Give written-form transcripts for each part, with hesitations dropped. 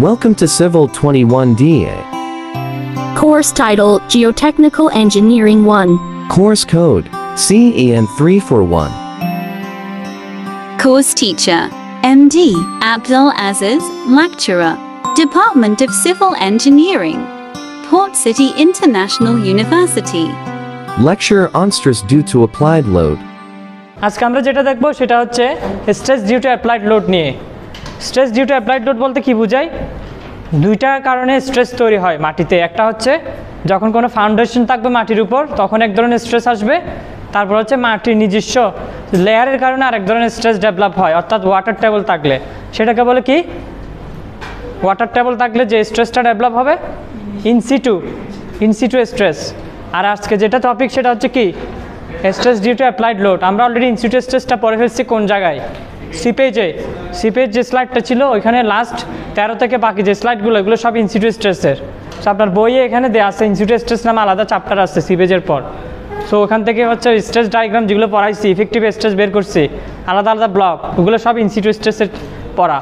Welcome to Civil 21DA. Course title, Geotechnical Engineering 1. Course code, CEN341. Course teacher, MD Abdul Aziz, lecturer, Department of Civil Engineering, Port City International University. Lecture on stress due to applied load. আজকে আমরা যেটা দেখব সেটা হচ্ছে stress due to applied load নিয়ে। Stress due to applied load বলতে কি বোঝায়? দুইটা কারণে স্ট্রেস তৈরি হয় মাটিতে। একটা হচ্ছে যখন কোনো ফাউন্ডেশন থাকবে মাটির উপর তখন এক ধরনের স্ট্রেস আসবে, তারপর হচ্ছে মাটির নিজস্ব লেয়ারের কারণে আরেক ধরনের স্ট্রেস ডেভেলপ হয়, অর্থাৎ ওয়াটার টেবল থাকলে সেটাকে বলে কি? ওয়াটার টেবল থাকলে যে স্ট্রেসটা ডেভেলপ হবে ইনসিটু স্ট্রেস। আর আজকে যেটা টপিক সেটা হচ্ছে কি? Stress due to applied load. আমরা অলরেডি ইনসিটু স্ট্রেসটা পড়ে ফেলছি কোন জায়গায়? সিপেজ যে স্লাইডটা ছিল ওইখানে লাস্ট 13 থেকে বাকি যে স্লাইডগুলো এগুলো সব ইনসিটু স্ট্রেসের। সো আপনার বইয়ে এখানে দেওয়া আছে ইনসিটু স্ট্রেস নামে আলাদা চ্যাপ্টার আছে সিপেজের পর। সো ওখান থেকে হচ্ছে স্ট্রেস ডায়াগ্রাম যেগুলো পড়াইছি, ইফেক্টিভ স্ট্রেস বের করছি, আলাদা আলাদা ব্লক, ওগুলো সব ইনসিটু স্ট্রেসের পড়া।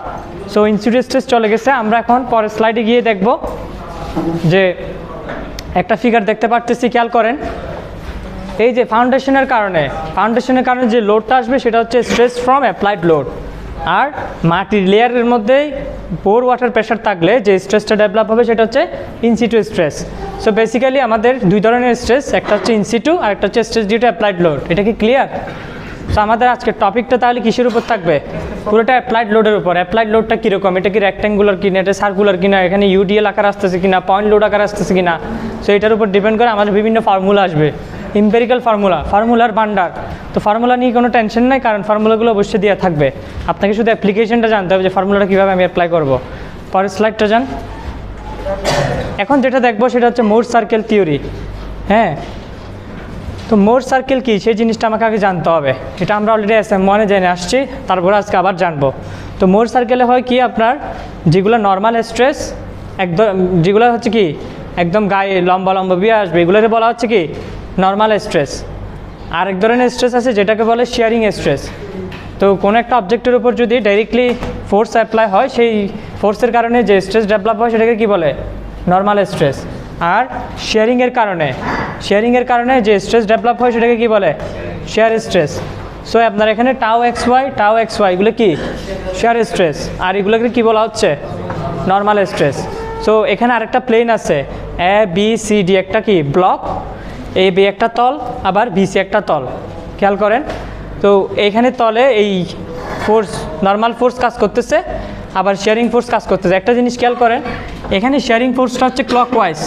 সো ইনসিটু স্ট্রেস চলে গেছে। আমরা এখন পরের স্লাইডে গিয়ে দেখব যে একটা ফিগার দেখতে পারতেছি, খেয়াল করেন। এই যে ফাউন্ডেশনের কারণে যে লোডটা আসবে সেটা হচ্ছে স্ট্রেস ফ্রম অ্যাপ্লাইড লোড। আর মাটির লেয়ারের মধ্যেই বোর ওয়াটার প্রেশার থাকলে যে স্ট্রেসটা ডেভেলপ হবে সেটা হচ্ছে ইনসিটু স্ট্রেস। সো বেসিক্যালি আমাদের দুই ধরনের স্ট্রেস, একটা হচ্ছে ইনসিটু আর একটা হচ্ছে stress due to applied load. এটা কি ক্লিয়ার? সো আমাদের আজকের টপিকটা তাহলে কিসের উপর থাকবে? পুরোটা অ্যাপ্লাইড লোডের উপর। অ্যাপ্লাইড লোডটা কীরকম? এটা কি রেক্ট্যাঙ্গুলার কিনা, এটা সার্কুলার কিনা, এখানে ইউডিএল আকার আসতেছে কিনা, পয়েন্ট লোড আকার আসতেছে কিনা। সো এটার উপর ডিপেন্ড করে আমাদের বিভিন্ন ফর্মুলা আসবে, এম্পিরিক্যাল ফর্মুলার ভান্ডার। তো ফর্মুলা নিয়ে কোনো টেনশন নাই, কারণ ফর্মুলাগুলো অবশ্যই দেওয়া থাকবে। আপনাকে শুধু অ্যাপ্লিকেশনটা জানতে হবে যে ফর্মুলাটা কীভাবে আমি অ্যাপ্লাই করব। পরের স্লাইডটা যান। এখন যেটা দেখবো সেটা হচ্ছে মোর সার্কেল থিওরি। হ্যাঁ, তো মোর সার্কেল কী সেই জিনিসটা আমাকে আগে জানতে হবে। এটা আমরা অলরেডি SM1-এ জেনে আসছি, তারপরে আজকে আবার জানবো। তো মোর সার্কেলে হয় কি, আপনার যেগুলো নর্মাল স্ট্রেস একদম, যেগুলো হচ্ছে কি একদম গায়ে লম্বা লম্বা বিয়ে আসবে, এগুলোকে বলা হচ্ছে কি নর্মাল স্ট্রেস। আর এক ধরনের স্ট্রেস আছে যেটাকে বলে শেয়ারিং স্ট্রেস। তো কোনো একটা অবজেক্টের উপর যদি ডাইরেক্টলি ফোর্স অ্যাপ্লাই হয়, সেই ফোর্সের কারণে যে স্ট্রেস ডেভেলপ হয় সেটাকে কি বলে? Normal stress. আর শেয়ারিংয়ের কারণে যে স্ট্রেস ডেভেলপ হয় সেটাকে কি বলে? Share stress. সো আপনার এখানে টাউ এক্স ওয়াই এগুলো কি শেয়ার স্ট্রেস, আর এগুলোকে কি বলা হচ্ছে? Normal stress. সো এখানে আরেকটা প্লেন আছে, ABCD একটা কি ব্লক, AB একটা তল, আবার BC একটা তল। খেয়াল করেন, তো এইখানে তলে এই ফোর্স, নর্মাল ফোর্স কাজ করতেছে, আবার শেয়ারিং ফোর্স কাজ করতেছে। একটা জিনিস খেয়াল করেন, এখানে শেয়ারিং ফোর্সটা হচ্ছে ক্লকওয়াইজ।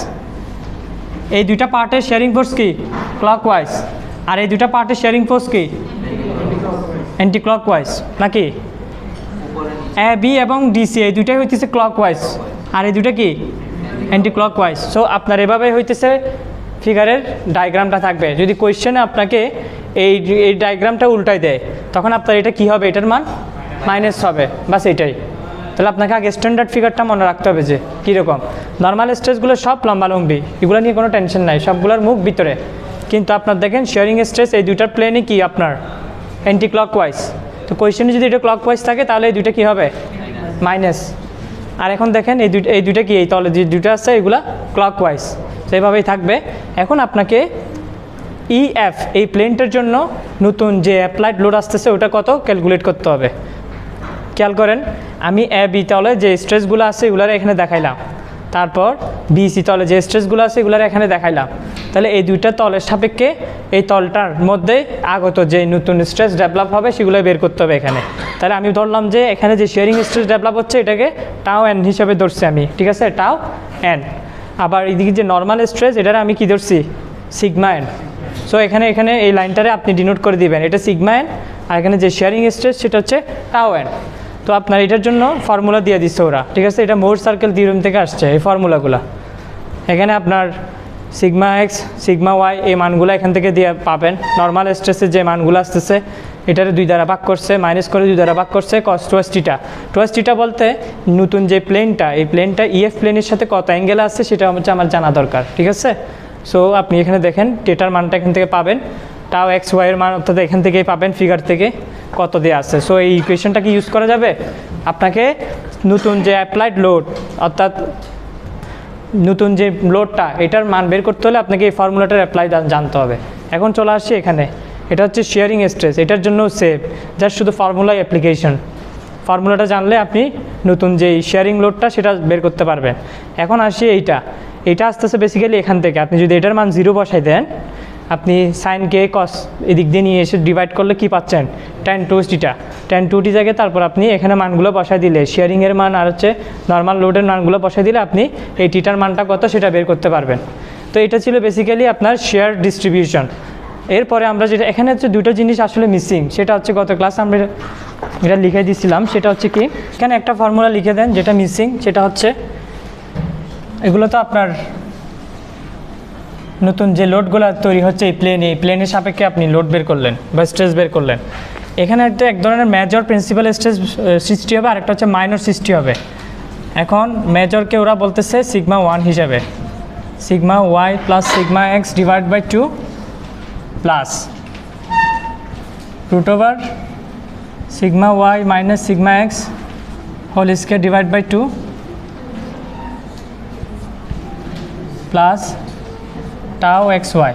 এই দুইটা পার্টের শেয়ারিং ফোর্স কি ক্লকওয়াইজ, আর এই দুইটা পার্টের শেয়ারিং ফোর্স কি অ্যান্টি ক্লকওয়াইজ নাকি? AB এবং DC এই দুইটাই হইতেছে ক্লকওয়াইজ, আর এই দুইটা কি অ্যান্টি ক্লকওয়াইজ। সো আপনার এভাবে হইতেছে ফিগারের ডায়াগ্রামটা থাকবে। যদি কোয়েশ্চেনে আপনাকে এই ডায়াগ্রামটা উল্টাই দেয় তখন আপনার এটা কি হবে? এটার মান মাইনাস হবে, বাস এটাই। তাহলে আপনাকে আগে স্ট্যান্ডার্ড ফিগারটা মনে রাখতে হবে যে কীরকম। নর্মাল স্ট্রেসগুলো সব লম্বালম্বি, এগুলো নিয়ে কোনো টেনশন নাই, সবগুলোর মুখ ভিতরে। কিন্তু আপনার দেখেন শেয়ারিং স্ট্রেস এই দুইটার প্লেনই কি আপনার অ্যান্টি ক্লকওয়াইজ। তো কোয়েশ্চেনে যদি এটা ক্লকওয়াইজ থাকে তাহলে এই দুইটা কী হবে? মাইনাস। আর এখন দেখেন এই দুইটা কি, এই তলে যে দুইটা আছে এগুলা ক্লকওয়াইজ, সেইভাবেই থাকবে। এখন আপনাকে EF এই প্লেনটার জন্য নতুন যে অ্যাপ্লাইড লোড আসতেছে ওটা কত ক্যালকুলেট করতে হবে। খেয়াল করেন, আমি AB তলে যে স্ট্রেসগুলো আছে এগুলার এখানে দেখাইলাম, তারপর BC তলে যে স্ট্রেসগুলো আছে এগুলার এখানে দেখাইলাম। তাহলে এই দুইটা তলের সাপেক্ষে এই তলটার মধ্যে আগত যে নতুন স্ট্রেস ডেভেলপ হবে সেগুলো বের করতে হবে এখানে। তাহলে আমি ধরলাম যে এখানে যে শেয়ারিং স্ট্রেস ডেভেলপ হচ্ছে এটাকে টাউ এন হিসাবে ধরছি আমি, ঠিক আছে, টাউ এন। আবার এইদিকে যে নর্মাল স্ট্রেস এটার আমি কি ধরছি? Sigma N. সো এখানে এই লাইনটারে আপনি ডিনোট করে দিবেন, এটা সিগমা এন, আর এখানে যে শেয়ারিং স্ট্রেস সেটা হচ্ছে টাউ এন। তো আপনার এটার জন্য ফর্মুলা দিয়ে দিচ্ছে ওরা, ঠিক আছে। এটা মোর সার্কেল থিওরেম থেকে আসছে এই ফর্মুলাগুলো। এখানে আপনার সিগমা এক্স সিগমা ওয়াই এই মানগুলো এখান থেকে দিয়ে পাবেন। নর্মাল স্ট্রেসের যে মানগুলো আসতেছে এটারে 2 দ্বারা ভাগ করছে, মাইনাস করে 2 দ্বারা ভাগ করছে কস টুয়াস টিটা বলতে নতুন যে প্লেনটা, এই প্লেনটা EF প্লেনের সাথে কত অ্যাঙ্গেল আছে সেটা হচ্ছে আমার জানা দরকার, ঠিক আছে। সো আপনি এখানে দেখেন টেটার মানটা এখান থেকে পাবেন, টাও এক্স ওয়াইয়ের মান অর্থাৎ এখান থেকেই পাবেন ফিগার থেকে কত দেওয়া আছে। সো এই ইকুয়েশনটাকে ইউজ করা যাবে। আপনাকে নতুন যে অ্যাপ্লাইড লোড অর্থাৎ নতুন যে লোডটা এটার মান বের করতে হলে আপনাকে এই ফর্মুলাটার অ্যাপ্লাই জানতে হবে। এখন চলে আসছি এখানে, এটা হচ্ছে শেয়ারিং স্ট্রেস, এটার জন্য সেভ জাস্ট শুধু ফর্মুলা অ্যাপ্লিকেশন। ফর্মুলাটা জানলে আপনি নতুন যে শেয়ারিং লোডটা সেটা বের করতে পারবেন। এখন আসি এইটা আসতেছে বেসিক্যালি এখান থেকে। আপনি যদি এটার মান 0 বসাই দেন, আপনি সাইন কে কস এদিক দিয়ে নিয়ে এসে ডিভাইড করলে কি পাচ্ছেন, tan 2t জায়গায় তারপর আপনি এখানে মানগুলো বসাই দিলে শেয়ারিংয়ের মান আর হচ্ছে নর্মাল লোডের মানগুলো বসাই দিলে আপনি এই টিটার মানটা কত সেটা বের করতে পারবেন। তো এটা ছিল বেসিক্যালি আপনার শেয়ার ডিস্ট্রিবিউশন। এরপরে আমরা যেটা এখানে হচ্ছে দুটো জিনিস আসলে মিসিং, সেটা হচ্ছে গত ক্লাস আমরা এটা লিখে দিয়েছিলাম। সেটা হচ্ছে কি, এখানে একটা ফর্মুলা লিখে দেন যেটা মিসিং, সেটা হচ্ছে এগুলো তো আপনার নতুন যে লোডগুলো তৈরি হচ্ছে এই প্লেনের সাপেক্ষে আপনি লোড বের করলেন বা স্ট্রেস বের করলেন। এখানে একটা এক ধরনের মেজর প্রিন্সিপাল স্ট্রেস সৃষ্টি হবে, আর একটা হচ্ছে মাইনর সৃষ্টি হবে। এখন মেজরকে ওরা বলতেছে সিগমা 1 হিসাবে, sigma Y plus sigma X divide by 2 plus root over sigma Y minus sigma X whole square divide by 2 plus tau X Y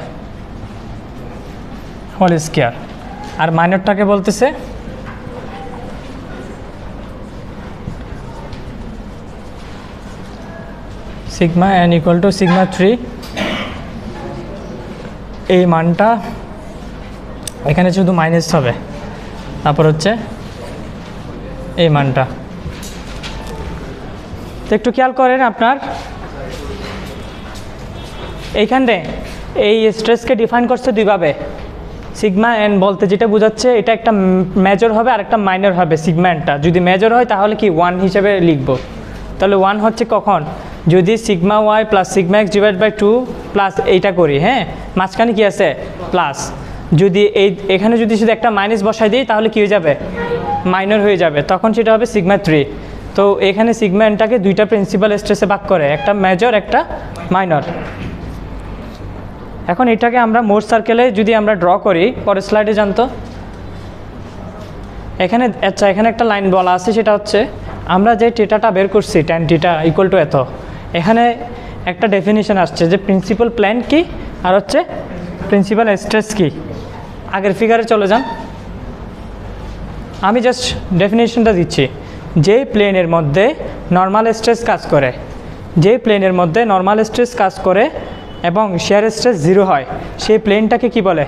whole square. আর মাইনরটাকে বলতেছে sigma N equal to sigma 3। এই মানটা এখানে শুধু minus হবে, তারপর হচ্ছে এই মানটা। তো একটু খেয়াল করেন আপনার এইখানে এই স্ট্রেসকে ডিফাইন করছে দুইভাবে। সিগমা এন বলতে যেটা বোঝাচ্ছে এটা একটা মেজর হবে আর একটা মাইনর হবে। সিগমা এনটা যদি মেজর হয় তাহলে কি 1 হিসেবে লিখব। তাহলে 1 হচ্ছে কখন, যদি sigma Y plus sigma X divide by 2 plus এইটা করি, হ্যাঁ মাঝখানে কি আছে প্লাস। যদি এখানে যদি শুধু একটা মাইনাস বসাই দিই তাহলে কি হয়ে যাবে, মাইনর হয়ে যাবে, তখন সেটা হবে সিগমা 3। তো এখানে সিগমা এনটাকে দুইটা প্রিন্সিপাল স্ট্রেসে ভাগ করে, একটা মেজর একটা মাইনর। এখন এটাকে আমরা মোর সার্কেলে যদি আমরা ড্র করি, পরের স্লাইডে জানতো এখানে আচ্ছা এখানে একটা লাইন বলা আছে, সেটা হচ্ছে আমরা যে টেটাটা বের করছি tan থিটা ইকুয়াল টু এত, এখানে একটা ডেফিনিশন আসছে যে প্রিন্সিপাল প্লেন কি আর হচ্ছে প্রিন্সিপাল স্ট্রেস কি। আগের ফিগারে চলে যান, আমি জাস্ট ডেফিনিশনটা দিচ্ছি। যেই প্লেনের মধ্যে নর্মাল স্ট্রেস কাজ করে, যেই প্লেনের মধ্যে নর্মাল স্ট্রেস কাজ করে এবং শেয়ার স্ট্রেস 0 হয়, সেই প্লেনটাকে কি বলে,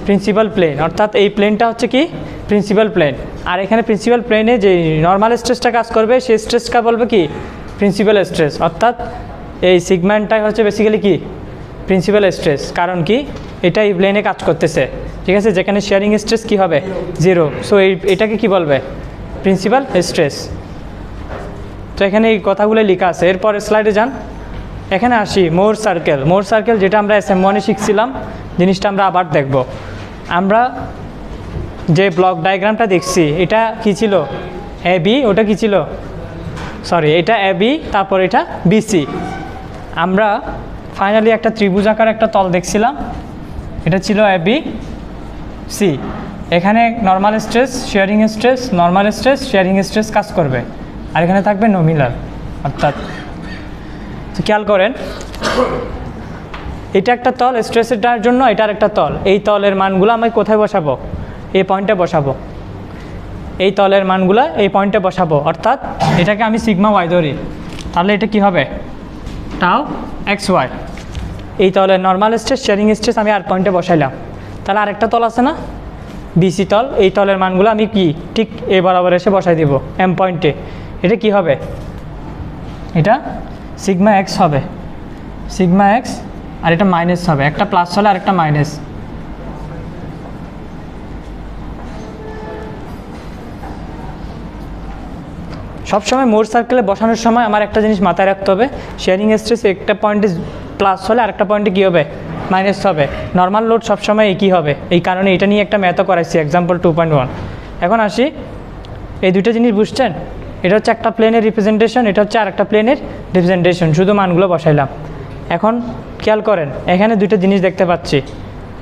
প্রিন্সিপাল প্লেন। অর্থাৎ এই প্লেনটা হচ্ছে কি প্রিন্সিপাল প্লেন। আর এখানে প্রিন্সিপাল প্লেনে যে নর্মাল স্ট্রেসটা কাজ করবে সেই স্ট্রেসটা বলবে কি প্রিন্সিপাল স্ট্রেস। অর্থাৎ এই সিগম্যানটাই হচ্ছে বেসিক্যালি কি প্রিন্সিপাল স্ট্রেস। কারণ কি এটা এই প্লেনে কাজ করতেছে, ঠিক আছে, যেখানে শেয়ারিং স্ট্রেস কি হবে 0। সো এটাকে কি বলবে প্রিন্সিপাল স্ট্রেস। তো এখানে এই কথাগুলো লেখা আছে। এরপর স্লাইডে যান, এখানে আসি মোর সার্কেল যেটা আমরা SM1-এ শিখছিলাম, জিনিসটা আমরা আবার দেখব। আমরা যে ব্লক ডায়াগ্রামটা দেখছি এটা কি ছিল AB, ওটা কি ছিল সরি এটা AB, তারপর এটা BC। আমরা ফাইনালি একটা ত্রিভুজ আকার একটা তল দেখছিলাম, এটা ছিল ABC। এখানে normal stress sharing stress, normal stress sharing stress কাজ করবে, আর এখানে থাকবে নমিনাল। অর্থাৎ তো খেয়াল করেন এটা একটা তল স্ট্রেসের জন্য, এটার একটা তল। এই তলের মানগুলো আমি কোথায় বসাবো, এই পয়েন্টে বসাবো। এই তলের মানগুলো এই পয়েন্টে বসাবো। অর্থাৎ এটাকে আমি সিগমা ওয়াই ধরি, তাহলে এটা কি হবে টাও এক্স ওয়াই। এই তলের নর্মাল স্ট্রেস শেয়ারিং স্ট্রেস আমি আর পয়েন্টে বসাইলাম। তাহলে আরেকটা তল আছে না BC তল, এই তলের মানগুলো আমি কি ঠিক এ বরাবর এসে বসাই দিব M পয়েন্টে। এটা কি হবে, এটা সিগমা এক্স হবে, সিগমা এক্স, আর এটা মাইনাস হবে, একটা প্লাস হলে আর একটা মাইনাস। সবসময় মোর সার্কেলে বসানোর সময় আমার একটা জিনিস মাথায় রাখতে হবে, শেয়ারিং স্ট্রেস একটা পয়েন্টে প্লাস হলে আরেকটা পয়েন্টে কী হবে মাইনাস হবে। নর্মাল লোড সবসময় একই হবে, এই কারণে এটা নিয়ে একটা ম্যাথও করাইছি এক্সাম্পল 2.1। এখন আসি, এই দুটো জিনিস বুঝছেন, এটা হচ্ছে একটা প্লেনের রিপ্রেজেন্টেশন, এটা হচ্ছে আর একটা প্লেনের রিপ্রেজেন্টেশন, শুধু মানগুলো বসাইলাম। এখন খেয়াল করেন এখানে দুটো জিনিস দেখতে পাচ্ছি,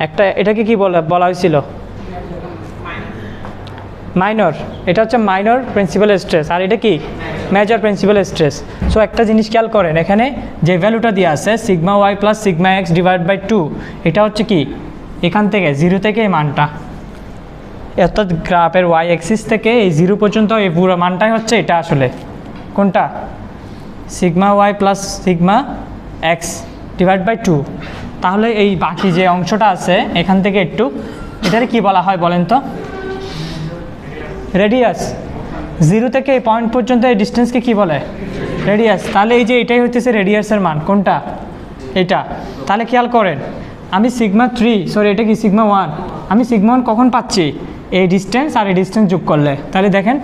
একটা এটাকে কি বলা হয়েছিল মাইনর, এটা হচ্ছে মাইনর প্রিন্সিপাল স্ট্রেস, আর এটা কি মেজর প্রিন্সিপাল স্ট্রেস। সো একটা জিনিস খেয়াল করেন, এখানে যে ভ্যালুটা দিয়ে আছে sigma Y plus sigma X divide by 2, এটা হচ্ছে কি এখান থেকে 0 থেকে এই মানটা, অর্থাৎ গ্রাফের ওয়াই অ্যাক্সিস থেকে এই 0 পর্যন্ত এই পুরো মানটাই হচ্ছে এটা আসলে কোনটা sigma Y plus sigma X divide by 2। তাহলে এই বাকি যে অংশটা আছে এখান থেকে একটু, এটারে কি বলা হয় বলেন তো, রেডিয়াস। 0 থেকে এই পয়েন্ট পর্যন্ত এই ডিস্টেন্সকে কি বলে, রেডিয়াস। তাহলে এই যে এটাই হচ্ছে রেডিয়াসের মান, কোনটা এটা। তাহলে খেয়াল করেন আমি সিগমা 3 সরি এটা কি সিগমা 1, আমি সিগমা 1 কখন পাচ্ছি, এই ডিস্টেন্স আর এই ডিস্টেন্স যোগ করলে। তাহলে দেখেন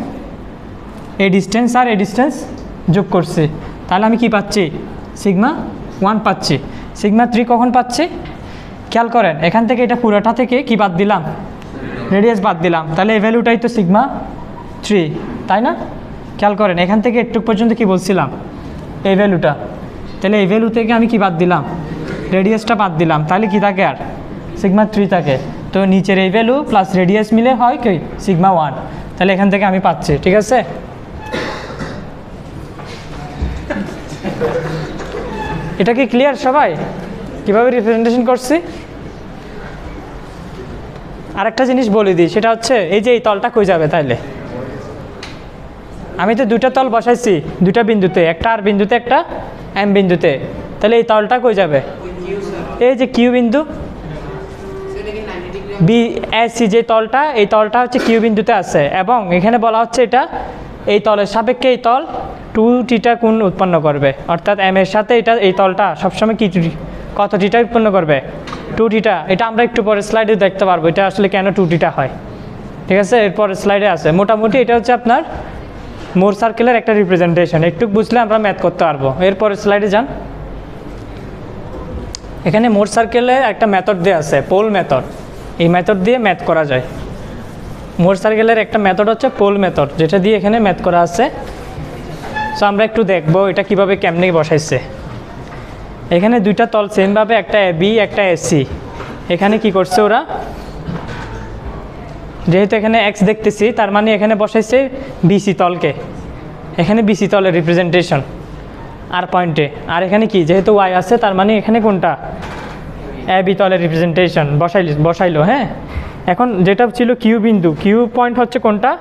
এই ডিস্টেন্স আর এই ডিস্টেন্স যোগ করছি, তাহলে আমি কি পাচ্ছি সিগমা 1 পাচ্ছি। সিগমা 3 কখন পাচ্ছি, খেয়াল করেন এখান থেকে এটা পুরোটা থেকে কি বাদ দিলাম, রেডিয়াস বাদ দিলাম, তাহলে এই ভ্যালুটাই তো সিগমা 3, তাই না। খেয়াল করেন এখান থেকে একটু পর্যন্ত কি বলছিলাম এই ভ্যালুটা, তাহলে এই ভ্যালু থেকে আমি কি বাদ দিলাম, রেডিয়াসটা বাদ দিলাম, তাহলে কি থাকে আর সিগমা 3 থাকে। তো নিচের এই ভ্যালু প্লাস রেডিয়াস মিলে হয় কি সিগমা 1, তাহলে এখান থেকে আমি পাচ্ছি। ঠিক আছে, এটা কি ক্লিয়ার সবাই কিভাবে রিপ্রেজেন্টেশন করছি। আরেকটা জিনিস বলে দিই, সেটা হচ্ছে এই যে এই তলটা কই যাবে, তাইলে আমি তো দুটা তল বসাইছি দুটা বিন্দুতে, একটা আর বিন্দুতে একটা এম বিন্দুতে, তাহলে এই তলটা কই যাবে, এই যে কিউ বিন্দু বি এস সি যে তলটা, এই তলটা হচ্ছে কিউ বিন্দুতে আছে, এবং এখানে বলা হচ্ছে এটা এই তলের সাপেক্ষে এই তল 2θ কোণ উৎপন্ন করবে, অর্থাৎ এম এর সাথে এটা এই তলটা সবসময় কি কত θ উৎপন্ন করবে, 2θ। এটা আমরা একটু পরে স্লাইডে দেখতে পারবো এটা আসলে কেন 2θ হয়। ঠিক আছে, এরপর স্লাইডে আছে। মোটামুটি এটা হচ্ছে আপনার মোর সার্কেলের একটা রিপ্রেজেন্টেশন, একটু বুঝলে আমরা ম্যাথ করতে পারবো। এরপর স্লাইডে যান, এখানে মোর সার্কেলের একটা মেথড দেওয়া আছে পোল মেথড, এই মেথড দিয়ে ম্যাথ করা যায়। মোর সার্কেলের একটা মেথড হচ্ছে পোল মেথড, যেটা দিয়ে এখানে ম্যাথ করা আছে। সো আমরা একটু দেখবো এটা কিভাবে কেমনে বসাইছে। এখানে দুইটা তল সেমভাবে, একটা এ বি একটা এস সি, এখানে কি করছে ওরা, যেহেতু এখানে এক্স দেখতেছি তার মানে এখানে বসাইছে বিসি তলকে, এখানে বিসি তলের রিপ্রেজেন্টেশন আর পয়েন্টে, আর এখানে কি যেহেতু ওয়াই আছে তার মানে এখানে কোনটা এ বি তলের রিপ্রেজেন্টেশন বসাইলো। হ্যাঁ, এখন যেটা ছিল কিউ বিন্দু, কিউ পয়েন্ট হচ্ছে কোনটা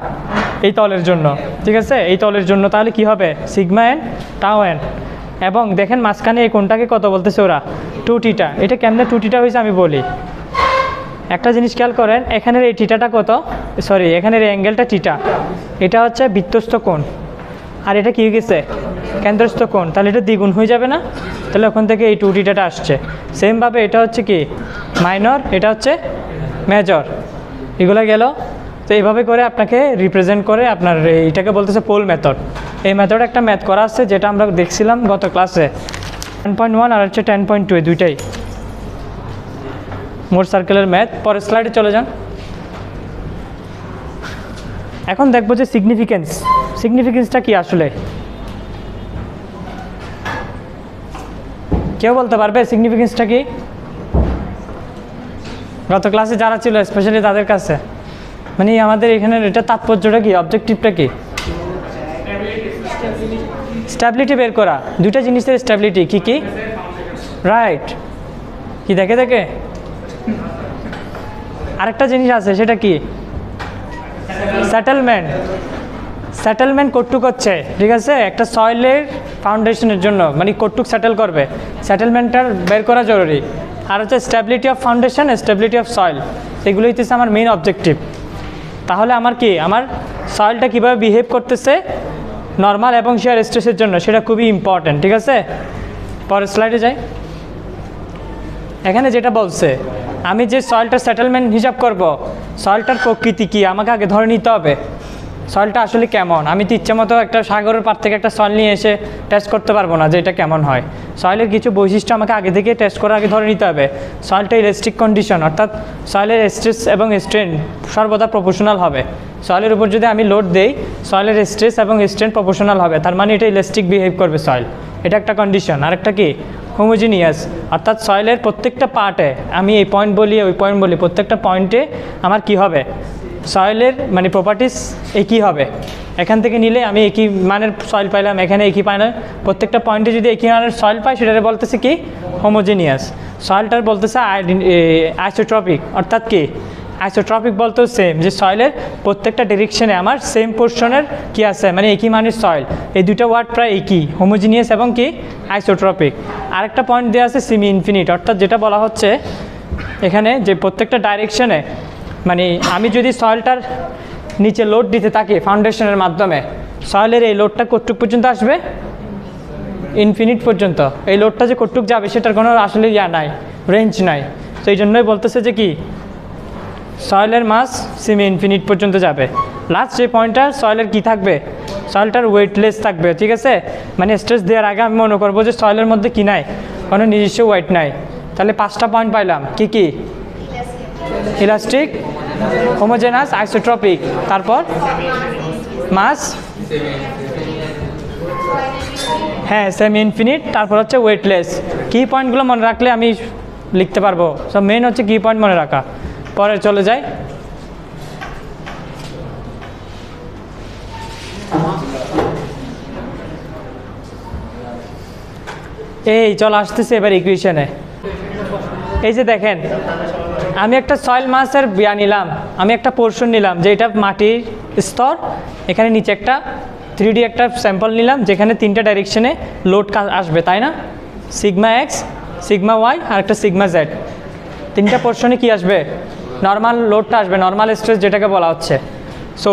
এই তলের জন্য, ঠিক আছে, এই তলের জন্য। তাহলে কি হবে সিগমা এন টাও এন, এবং দেখেন মাঝখানে এই কোনটাকে কত বলতেছে ওরা 2θ। এটা কেমনে 2θ হয়েছে আমি বলি, একটা জিনিস খেয়াল করেন এখানের এই থিটাটা কত, সরি এখানের এই অ্যাঙ্গেলটা θ, এটা হচ্ছে বৃত্তস্থ কোণ, আর এটা কি গেছে কেন্দ্রস্থ কোণ, তাহলে এটা দ্বিগুণ হয়ে যাবে না, তাহলে ওখান থেকে এই 2θটা আসছে। সেমভাবে এটা হচ্ছে কি মাইনর, এটা হচ্ছে মেজর, এগুলো গেল। তো এইভাবে করে আপনাকে রিপ্রেজেন্ট করে আপনার এইটাকে বলতেছে পোল মেথড। এই মেথড একটা ম্যাথ করা আছে যেটা আমরা দেখছিলাম গত ক্লাসে 10.1 আর হচ্ছে 10.2, এই দুইটাই মোর সার্কেলের ম্যাথ। পরের স্লাইডে চলে যান। এখন দেখবো যে সিগনিফিকেন্সটা কি আসলে, কেউ বলতে পারবে সিগনিফিকেন্সটা কি? গত ক্লাসে যারা ছিল স্পেশালি তাদের কাছে, মানে আমাদের এখানে এটা তাৎপর্যটা কি, অবজেক্টিভটা কি? স্ট্যাবিলিটি বের করা, দুইটা জিনিসের স্ট্যাবিলিটি কি কি, রাইট, কি দেখে দেখে। আরেকটা জিনিস আছে সেটা কি, সেটেলমেন্ট কটুক হচ্ছে, ঠিক আছে, একটা সয়েলের ফাউন্ডেশনের জন্য মানে কটুক সেটেল করবে, সেটেলমেন্টটা বের করা জরুরি। আর হচ্ছে stability of foundation, stability of soil, এগুলো হচ্ছে আমার মেইন অবজেক্টিভ। তাহলে আমার কি, আমার সয়েলটা কীভাবে বিহেভ করতেছে নর্মাল এবং শিয়ার স্ট্রেসের জন্য, সেটা খুবই ইম্পর্ট্যান্ট। ঠিক আছে, পরের স্লাইডে যাই। এখানে যেটা বলছে আমি যে সয়েলটার সেটেলমেন্ট হিসাব করব, সয়েলটার প্রকৃতি কি আমাকে আগে ধরে নিতে হবে, সয়েলটা আসলে কেমন। আমি তো ইচ্ছে মতো একটা সাগরের পাড় থেকে একটা সয়েল নিয়ে এসে টেস্ট করতে পারবো না যে এটা কেমন হয়। সয়েলের কিছু বৈশিষ্ট্য আমাকে আগে থেকে টেস্ট করে আগে ধরে নিতে হবে। সয়েলটা ইলাস্টিক কন্ডিশন, অর্থাৎ সয়েলের স্ট্রেস এবং স্ট্রেন সর্বদা প্রপোর্শনাল হবে। সয়েলের উপর যদি আমি লোড দেই, সয়েলের স্ট্রেস এবং স্ট্রেন প্রপোর্শনাল হবে, তার মানে এটা ইলাস্টিক বিহেভ করবে সয়েল, এটা একটা কন্ডিশন। আরেকটা কি, হোমোজিনিয়াস, অর্থাৎ সয়েলের প্রত্যেকটা পার্টে, আমি এই পয়েন্ট বলি ওই পয়েন্ট বলি, প্রত্যেকটা পয়েন্টে আমার কি হবে, সয়েলের মানে প্রপার্টিস একই হবে। এখান থেকে নিলে আমি একই মানের সয়েল পাইলাম, এখানে একই পাইলাম, প্রত্যেকটা পয়েন্টে যদি একই মানের সয়েল পাই সেটারে বলতেছে কি হোমোজিনিয়াস। সয়েলটার বলতেছে আইসোট্রপিক, অর্থাৎ কি আইসোট্রপিক বলতেও সেম, যে সয়েলের প্রত্যেকটা ডিরেকশনে আমার সেম পোর্শনের কি আছে, মানে একই মানের সয়েল। এই দুটো ওয়ার্ড প্রায় একই, হোমোজিনিয়াস এবং কি আইসোট্রপিক। আরেকটা পয়েন্ট দেওয়া আছে সেমি ইনফিনিট, অর্থাৎ যেটা বলা হচ্ছে এখানে যে প্রত্যেকটা ডাইরেকশনে, মানে আমি যদি সয়েলটার নিচে লোড দিতে থাকি ফাউন্ডেশনের মাধ্যমে, সয়েলের এই লোডটা কতটুক পর্যন্ত আসবে, ইনফিনিট পর্যন্ত। এই লোডটা যে কতটুক যাবে সেটার কোনো আসলে নাই, রেঞ্জ নাই। তো এই জন্যই বলতেছে যে কি সয়েলের মাস সেমি ইনফিনিট পর্যন্ত যাবে। লাস্ট যে পয়েন্টটা সয়েলের কি থাকবে, সয়েলটার ওয়েটলেস থাকবে, ঠিক আছে। মানে স্ট্রেস দেওয়ার আগে আমি মনে করবো যে সয়েলের মধ্যে কি নাই, কোনো নিজস্ব ওয়েট নাই। তাহলে 5টা পয়েন্ট পাইলাম, কি কি, ইলাস্টিক, হোমোজেনাস, আইসোট্রপিক, তারপর মাস, হ্যাঁ সেমি ইনফিনিট, তারপর হচ্ছে ওয়েটলেস। কি পয়েন্টগুলো মনে রাখলে আমি লিখতে পারবো, সব মেন হচ্ছে কি পয়েন্ট মনে রাখা। পরে চলে যাই, এই চল আসতেছে এবার ইকুয়েশনে। এই যে দেখেন আমি একটা সয়েল মাসের নিলাম, আমি একটা পোর্শন নিলাম যে এটা মাটির স্তর, এখানে নিচে একটা 3D একটা স্যাম্পল নিলাম যেখানে 3টা ডাইরেকশনে লোড আসবে, তাই না, সিগমা এক্স, সিগমা ওয়াই আর একটা সিগমা জেড। 3টা পোর্শনে কি আসবে, নর্মাল লোডটা আসবে, নর্মাল স্ট্রেস যেটাকে বলা হচ্ছে। সো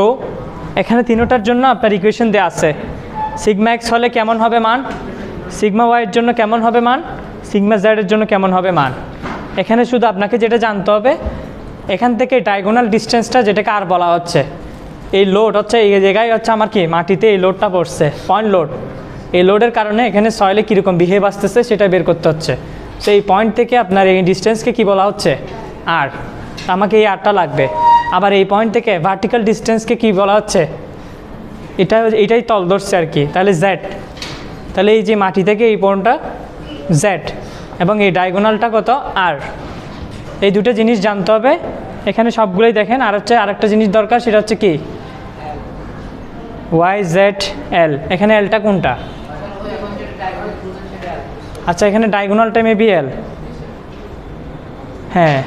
এখানে তিনোটার জন্য আপনার ইকুয়েশন দেওয়া আছে। সিগমা এক্স হলে কেমন হবে মান, সিগমা ওয়াইয়ের জন্য কেমন হবে মান, সিগমা জেডের জন্য কেমন হবে মান। এখানে শুধু আপনাকে যেটা জানতে হবে, এখান থেকে ডায়াগোনাল ডিস্টেন্সটা যেটাকে আর বলা হচ্ছে, এই লোড হচ্ছে এই জায়গায় হচ্ছে আমার কি মাটিতে এই লোডটা পড়ছে, পয়েন্ট লোড। এই লোডের কারণে এখানে সয়েলে কীরকম বিহেভ আসতেছে সেটা বের করতে হচ্ছে। তো এই পয়েন্ট থেকে আপনার এই ডিস্টেন্সকে কি বলা হচ্ছে, আর, আমাকে এই আরটা লাগবে। আবার এই পয়েন্ট থেকে ভার্টিক্যাল ডিস্টেন্সকে কি বলা হচ্ছে, এটাই তল ধরছে আর কি, তাহলে জেড। তাহলে এই যে মাটি থেকে এই পয়েন্টটা জেড এবং এই ডায়াগোনালটা কত আর। এই দুটো জিনিস জানতে হবে, এখানে সবগুলোই দেখেন। আর হচ্ছে আরেকটা জিনিস দরকার, সেটা হচ্ছে কি ওয়াই জেড এল। এখানে এলটা কোনটা, আচ্ছা এখানে ডায়াগোনালটা মেবি এল, হ্যাঁ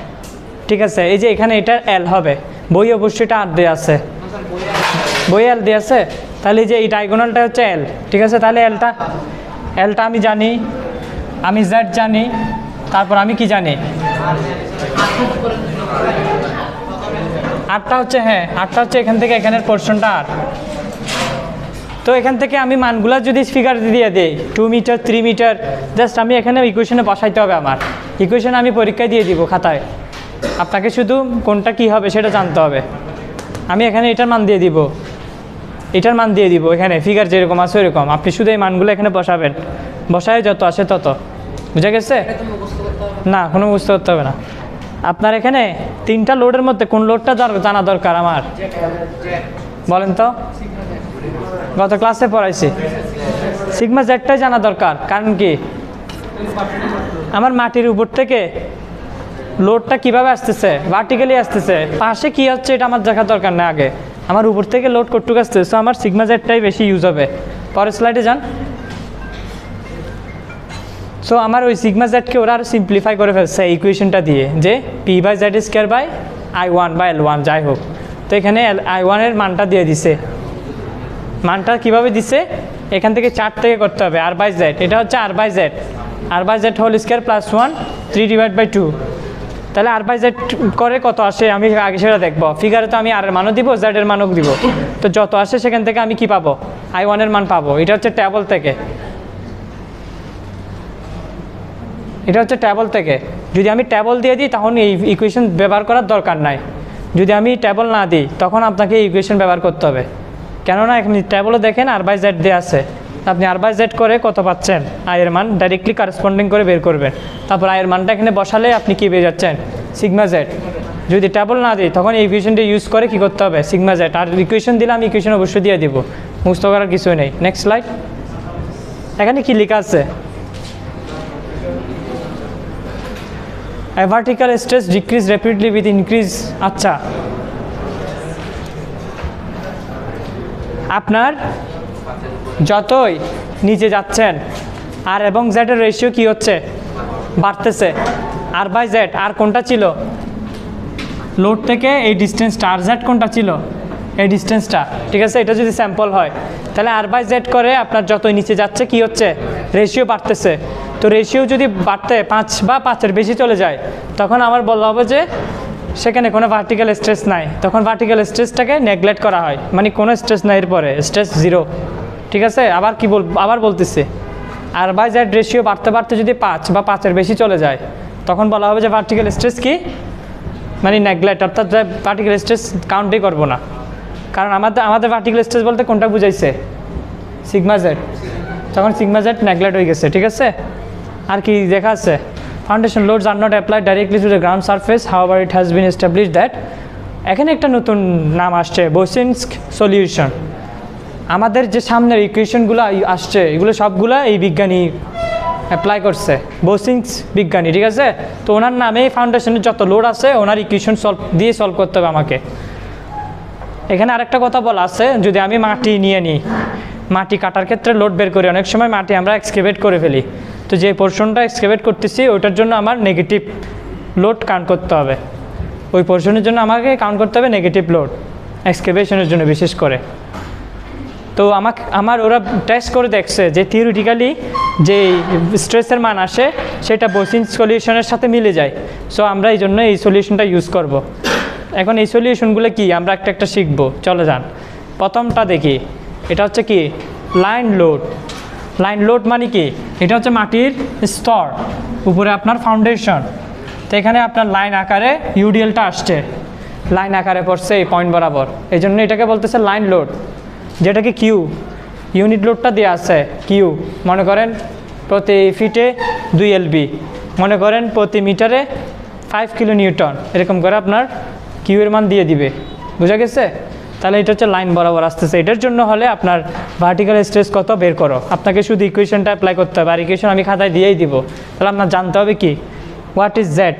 ঠিক আছে। এই যে এখানে এটা এল হবে, বই অবশ্যই এটা আর দিয়ে আছে, বই এল দিয়ে আছে। তাহলে এই যে এই ডায়াগোনালটা হচ্ছে এল, ঠিক আছে। তাহলে এলটা আমি জানি, আমি জেড জানি, তারপর আমি কি জানি, আরটা হচ্ছে, হ্যাঁ আরটা হচ্ছে এখান থেকে এখানের পোর্শনটা আর। তো এখান থেকে আমি মানগুলা যদি ফিগার দিয়ে দিই 2 মিটার 3 মিটার, জাস্ট আমি এখানে ইকুয়েশনে বসাইতে হবে। আমার ইকুয়েশন আমি পরীক্ষায় দিয়ে দিব খাতায়, আপনাকে শুধু কোনটা কি হবে সেটা জানতে হবে। আমি এখানে এটার মান দিয়ে দিব, এটার মান দিয়ে দিব, এখানে ফিগার যেরকম আছে ওইরকম। আপনি শুধু এই মানগুলো এখানে বসাবেন, বসায় যত আসে তত। বুঝা গেছে? না, কোনো বুঝতে করতে হবে না। আপনার এখানে 3টা লোডের মধ্যে কোন লোডটা জানা দরকার আমার, বলেন তো? গত ক্লাসে পড়াইছি, সিগমা জেডটাই জানা দরকার। কারণ কি, আমার মাটির উপর থেকে লোডটা কিভাবে আসতেছে, ভার্টিক্যালি আসতেছে, পাশে কি হচ্ছে এটা আমার দেখার দরকার না। আগে আমার উপর থেকে লোড কতটুক আসতেছে, সো আমার সিগমা জেডটাই বেশি ইউজ হবে। পরের স্লাইডে যান। সো আমার ওই সিগমা জেডকে ওরা আরও সিম্পলিফাই করে ফেলছে ইকুয়েশনটা দিয়ে, যে P by Z square by I1 by L1 যাই হোক। তো এখানে I1 এর মানটা দিয়ে দিছে। মানটা কিভাবে দিছে, এখান থেকে 4 থেকে করতে হবে, আর বাই জেড। এটা হচ্ছে আর by Z whole square plus 1 3/2। তাহলে আর বাই জেড করে কত আসে আমি আগে সেটা দেখবো। ফিগারে তো আমি আর এর মানও দিব, জেড এর মানও দিব। তো যত আসে সেখান থেকে আমি কি পাবো, I1 এর মান পাবো। এটা হচ্ছে টেবল থেকে, এটা হচ্ছে টেবল থেকে। যদি আমি টেবল দিয়ে দিই তখন এই ইকুয়েশন ব্যবহার করার দরকার নাই। যদি আমি টেবল না দিই তখন আপনাকে এই ইকুয়েশন ব্যবহার করতে হবে। কেননা এখানে টেবলে দেখেন আর বাই জেড দিয়ে আছে, আপনি আর বাই জেড করে কত পাচ্ছেন, আয়ের মান ডাইরেক্টলি কারেসপন্ডিং করে বের করবেন। তারপর আয়ের মানটা এখানে বসালে আপনি কি পেয়ে যাচ্ছেন, সিগমা জেড। যদি টেবল না দিই তখন এই ইকুয়েশনটা ইউজ করে কি করতে হবে, সিগমা জেড। আর ইকুয়েশন দিলে আমি ইকুয়েশন অবশ্যই দিয়ে দিব, মুখস্থ করার কিছুই নেই। Next slide. এখানে কি লেখা আছে, A vertical stress decrease rapidly with increase. আচ্ছা, আপনার যতই নিচে যাচ্ছেন আর এবং জেডের রেশিও কি হচ্ছে, বাড়তেছে। আর বাই জেড, আর কোনটা ছিল লোড থেকে এই ডিস্টেন্সটা, আর জেড কোনটা ছিল এই ডিস্টেন্সটা, ঠিক আছে। এটা যদি স্যাম্পল হয় তাহলে আর বাই জেড করে আপনার যতই নিচে যাচ্ছে কি হচ্ছে, রেশিও বাড়তেছে। তো রেশিও যদি বাড়তে 5 বা 5-এর বেশি চলে যায় তখন আমার বলা হবে যে সেখানে কোনো ভার্টিক্যাল স্ট্রেস নাই, তখন ভার্টিক্যাল স্ট্রেসটাকে নেগলেক্ট করা হয়, মানে কোনো স্ট্রেস নাই, এরপরে স্ট্রেস 0, ঠিক আছে। আবার বলতেছে আর বাই জেড রেশিও বাড়তে বাড়তে যদি 5 বা 5-এর বেশি চলে যায় তখন বলা হবে যে ভার্টিক্যাল স্ট্রেস কি, মানে নেগলেক্ট, অর্থাৎ ভার্টিক্যাল স্ট্রেস কাউন্টই করবো না। কারণ আমাদের ভার্টিক্যাল স্ট্রেস বলতে কোনটা বুঝাইছে, সিগমা জেড, তখন সিগমা জেড নেগলেক্ট হয়ে গেছে, ঠিক আছে। আর কি দেখা আছে, foundation loads are not applied directly to the ground surface, however it has been established that, এখানে একটা নতুন নাম আসছে, বোসিনস সলিউশন। আমাদের যে সামনের ইকুয়েশনগুলো আসছে এগুলো সবগুলো এই বিজ্ঞানী অ্যাপ্লাই করছে, বোসিনস বিজ্ঞানী, ঠিক আছে। তো ওনার নামে ফাউন্ডেশনের যত লোড আছে ওনার ইকুয়েশন সলভ করতে হবে আমাকে। এখানে আরেকটা কথা বলা আছে, যদি আমি মাটি নিয়ে নিই, মাটি কাটার ক্ষেত্রে লোড বের করি, অনেক সময় মাটি আমরা এক্সকেভেট করে ফেলি, তো যে পোর্শনটা এক্সকেভেট করতেছি ওইটার জন্য আমার নেগেটিভ লোড কাউন্ট করতে হবে, ওই পোর্শনের জন্য আমাকে কাউন্ট করতে হবে নেগেটিভ লোড এক্সকেভেশনের জন্য বিশেষ করে। তো আমার ওরা টেস্ট করে দেখছে যে থিওরিটিক্যালি যে স্ট্রেসের মান আসে সেটা বোসিন সলিউশনের সাথে মিলে যায়। সো আমরা এই জন্য এই সলিউশনটা ইউজ করব। এখন এই সলিউশনগুলো কি আমরা একটা একটা শিখবো, চলে যান। প্রথমটা দেখি, এটা হচ্ছে কি লাইন লোড। লাইন লোড মানে কি, এটা হচ্ছে মাটির স্তর, উপরে আপনার ফাউন্ডেশন, তো এখানে আপনার লাইন আকারে ইউডিএলটা আসছে, লাইন আকারে পড়ছে এই পয়েন্ট বরাবর, এই জন্য এটাকে বলতেছে লাইন লোড, যেটাকে কিউ, ইউনিট লোডটা দেওয়া আছে কিউ, মনে করেন প্রতি ফিটে 2 LB, মনে করেন প্রতি মিটারে 5 কিলো নিউটন, এরকম করে আপনার কিউ এর মান দিয়ে দিবে, বুঝা গেছে। তাহলে এটা হচ্ছে লাইন বরাবর আসতেছে। এটার জন্য হলে আপনার ভার্টিক্যাল স্ট্রেস কত বের করো, আপনাকে শুধু ইকুয়েশনটা অ্যাপ্লাই করতে হবে, আর ইকুয়েশন আমি খাতায় দিয়েই দিব। তাহলে আপনার জানতে হবে কি, what is Z,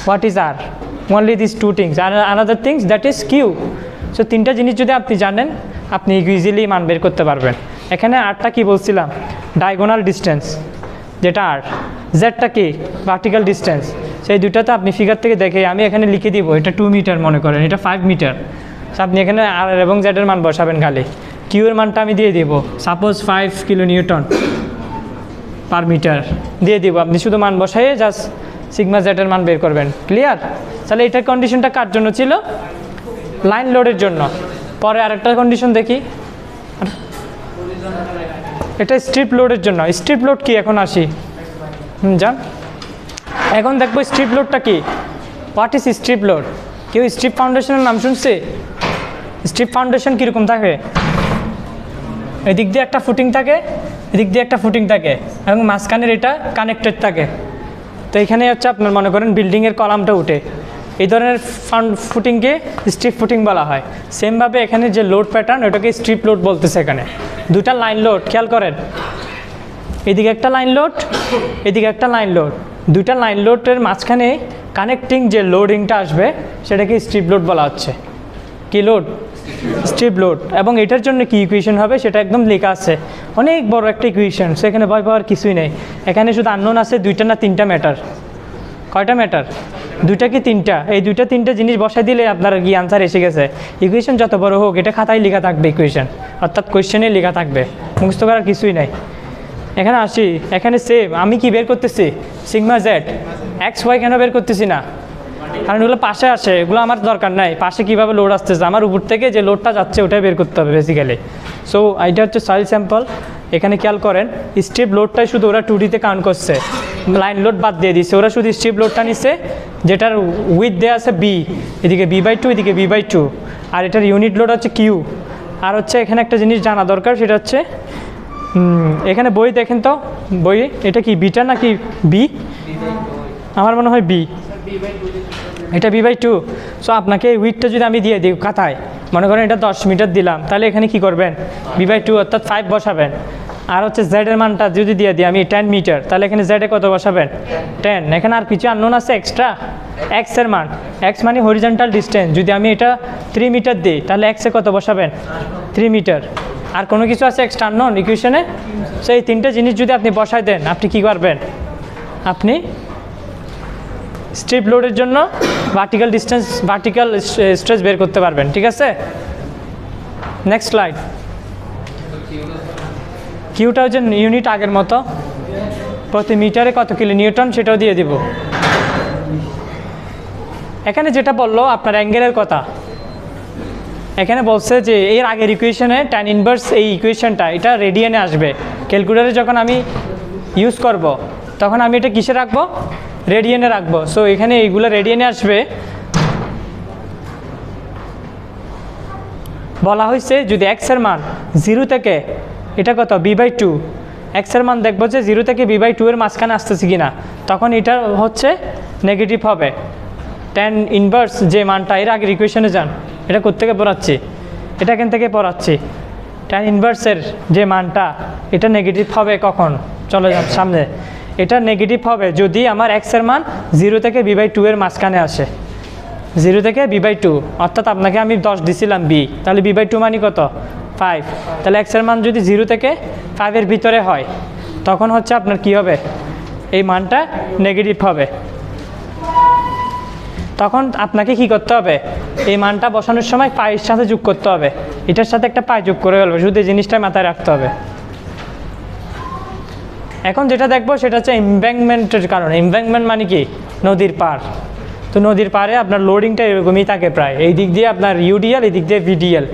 what is R, only this 2 things, আর another things that is Q. So 3টা জিনিস যদি আপনি জানেন আপনি ইজিলি মান বের করতে পারবেন। এখানে আরটা কি বলছিলাম, ডায়াগোনাল ডিস্টেন্স, যেটা আর, জেডটা কি ভার্টিক্যাল ডিস্টেন্স। সেই দুটাতে আপনি ফিগার থেকে দেখে আমি এখানে লিখে দিব, এটা 2 মিটার মনে করেন, এটা 5 মিটার। আপনি এখানে আর এবং জেডের মান বসাবেন, খালি কিউ এর মানটা আমি দিয়ে দিব, suppose 5 kilo newton per metre দিয়ে দিব, আপনি শুধু মান বসাইয়ে জাস্ট সিগমা জেডের মান বের করবেন, ক্লিয়ার। তাহলে এটার কন্ডিশনটা কার জন্য ছিল, লাইন লোডের জন্য। পরে আরেকটা কন্ডিশন দেখি, এটা স্ট্রিপ লোডের জন্য। স্ট্রিপ লোড কি, এখন আসি, যান এখন দেখবো স্ট্রিপ লোডটা কি, হোয়াট ইজ স্ট্রিপ লোড। কেউ স্ট্রিপ ফাউন্ডেশনের নাম শুনছে? স্ট্রিপ ফাউন্ডেশন কীরকম থাকে, এদিক দিয়ে একটা ফুটিং থাকে, এদিক দিয়ে একটা ফুটিং থাকে, এবং মাঝখানের এটা কানেক্টেড থাকে। তো এখানে হচ্ছে আপনার মনে করেন বিল্ডিংয়ের কলামটা উঠে, এই ধরনের ফুটিংকে স্ট্রিপ ফুটিং বলা হয়। সেমভাবে এখানে যে লোড প্যাটার্ন ওটাকে স্ট্রিপ লোড বলতেছে। এখানে দুটা লাইন লোড, খেয়াল করেন, এদিকে একটা লাইন লোড, এদিকে একটা লাইন লোড, দুটা লাইন লোডের মাঝখানে কানেক্টিং যে লোডিংটা আসবে সেটাকে স্ট্রিপ লোড বলা হচ্ছে। কি লোড, স্ট্রিপ লোড। এবং এটার জন্য কি ইকুয়েশন হবে সেটা একদম লেখা আছে, অনেক বড় একটা ইকুয়েশন, সেখানে ভয় পাওয়ার কিছুই নেই। এখানে শুধু আননোন আছে 2টা না 3টা ম্যাটার। কয়টা ম্যাটার, 2টা কি 3টা? এই 2টা 3টা জিনিস বসাই দিলে আপনার কি আনসার এসে গেছে। ইকুয়েশন যত বড় হোক এটা খাতায় লেখা থাকবে, ইকুয়েশন অর্থাৎ কোয়েশ্চেনে লেখা থাকবে, মুখস্থ করার কিছুই নাই। এখানে আসি, এখানে সেম আমি কি বের করতেছি, সিগমা জেড, এক্স ওয়াই কেন বের করতেছি না, কারণ এগুলো পাশে আসে, এগুলো আমার দরকার নাই। পাশে কীভাবে লোড আসতেছে, আমার উপর থেকে যে লোডটা যাচ্ছে ওটাই বের করতে হবে বেসিক্যালি। সো এইটা হচ্ছে সয়েল স্যাম্পল। এখানে খেয়াল করেন স্ট্রিপ লোডটাই শুধু ওরা 2Dতে কাউন্ট করছে, লাইন লোড বাদ দিয়ে দিচ্ছে, ওরা শুধু স্ট্রিপ লোডটা নিচ্ছে যেটার উইথ দেওয়া আছে বি, এদিকে B/2, এদিকে B/2, আর এটার ইউনিট লোড হচ্ছে কিউ। আর হচ্ছে এখানে একটা জিনিস জানা দরকার, সেটা হচ্ছে এখানে বই দেখেন তো, বই এটা কি বিটা নাকি বি, আমার মনে হয় বি, এটা B/2। সো আপনাকে এই উইথটা যদি আমি দিয়ে দিই খাতায়, মনে করেন এটা 10 মিটার দিলাম, তাহলে এখানে কি করবেন, B/2 অর্থাৎ 5 বসাবেন। আর হচ্ছে জেড এর মানটা যদি দিয়ে দিই আমি 10 মিটার, তাহলে এখানে জেড এ কত বসাবেন 10। এখানে আর কিছু আননোন আছে এক্সট্রা, এক্স এর মান, এক্স মানে হরিজন্টাল ডিস্টেন্স, যদি আমি এটা 3 মিটার দিই তাহলে এক্স এ কত বসাবেন 3 মিটার। আর কোনো কিছু আছে এক্সট্রা আননোন ইকুয়েশনে? সো এই তিনটা জিনিস যদি আপনি বসাই দেন, আপনি কি করবেন, আপনি স্ট্রিপ লোডের জন্য ভার্টিক্যাল ডিস্টেন্স, ভার্টিক্যাল স্ট্রেস বের করতে পারবেন। ঠিক আছে, নেক্সট স্লাইড। কিউটা হচ্ছে ইউনিট আগের মতো, প্রতি মিটারে কত কিলো নিউটন সেটাও দিয়ে দিব। এখানে যেটা বললো আপনার অ্যাঙ্গেলের কথা, এখানে বলছে যে এর আগের ইকুয়েশনে tan ইনভার্স এই ইকুয়েশনটা এটা রেডিয়ানে আসবে। ক্যালকুলেটরে যখন আমি ইউজ করব তখন আমি এটা কিসে রাখবো, রেডিয়ানে রাখবো। সো এখানে এইগুলো রেডিয়ানে আসবে। বলা হয়েছে যদি এক্সের মান 0 থেকে, এটা কত b/2, এক্সের মান দেখবো যে 0 থেকে b/2 এর মাঝখানে আসতেছে কিনা, তখন এটা হচ্ছে নেগেটিভ হবে। tan ইনভার্স যে মানটা, এর আগের ইকুয়েশনে যান, এটা কোত্থেকে পড়াচ্ছি, এটা এখান থেকে পড়াচ্ছি। tan ইনভার্সের যে মানটা এটা নেগেটিভ হবে কখন, চলে যান সামনে। এটা নেগেটিভ হবে যদি আমার এক্সের মান 0 থেকে b/2 এর মাঝখানে আসে। 0 থেকে b/2, অর্থাৎ আপনাকে আমি 10 দিছিলাম b, তাহলে b/2 মানে কত 5, তাহলে এক্সের মান যদি 0 থেকে 5 এর ভিতরে হয় তখন হচ্ছে আপনার কি হবে, এই মানটা নেগেটিভ হবে। তখন আপনাকে কি করতে হবে, এই মানটা বসানোর সময় পায়ের সাথে যোগ করতে হবে, এটার সাথে একটা পায়ে যোগ করে ফেলবে, শুধু এই জিনিসটা মাথায় রাখতে হবে। এখন যেটা দেখবো সেটা হচ্ছে এমব্যাঙ্কমেন্টের কারণে। এমব্যাঙ্কমেন্ট মানে কি, নদীর পার। তো নদীর পাড়ে আপনার লোডিংটা এরকমই থাকে প্রায়, এই দিক দিয়ে আপনার ইউডিএল, এই দিক দিয়ে ভিডিএল।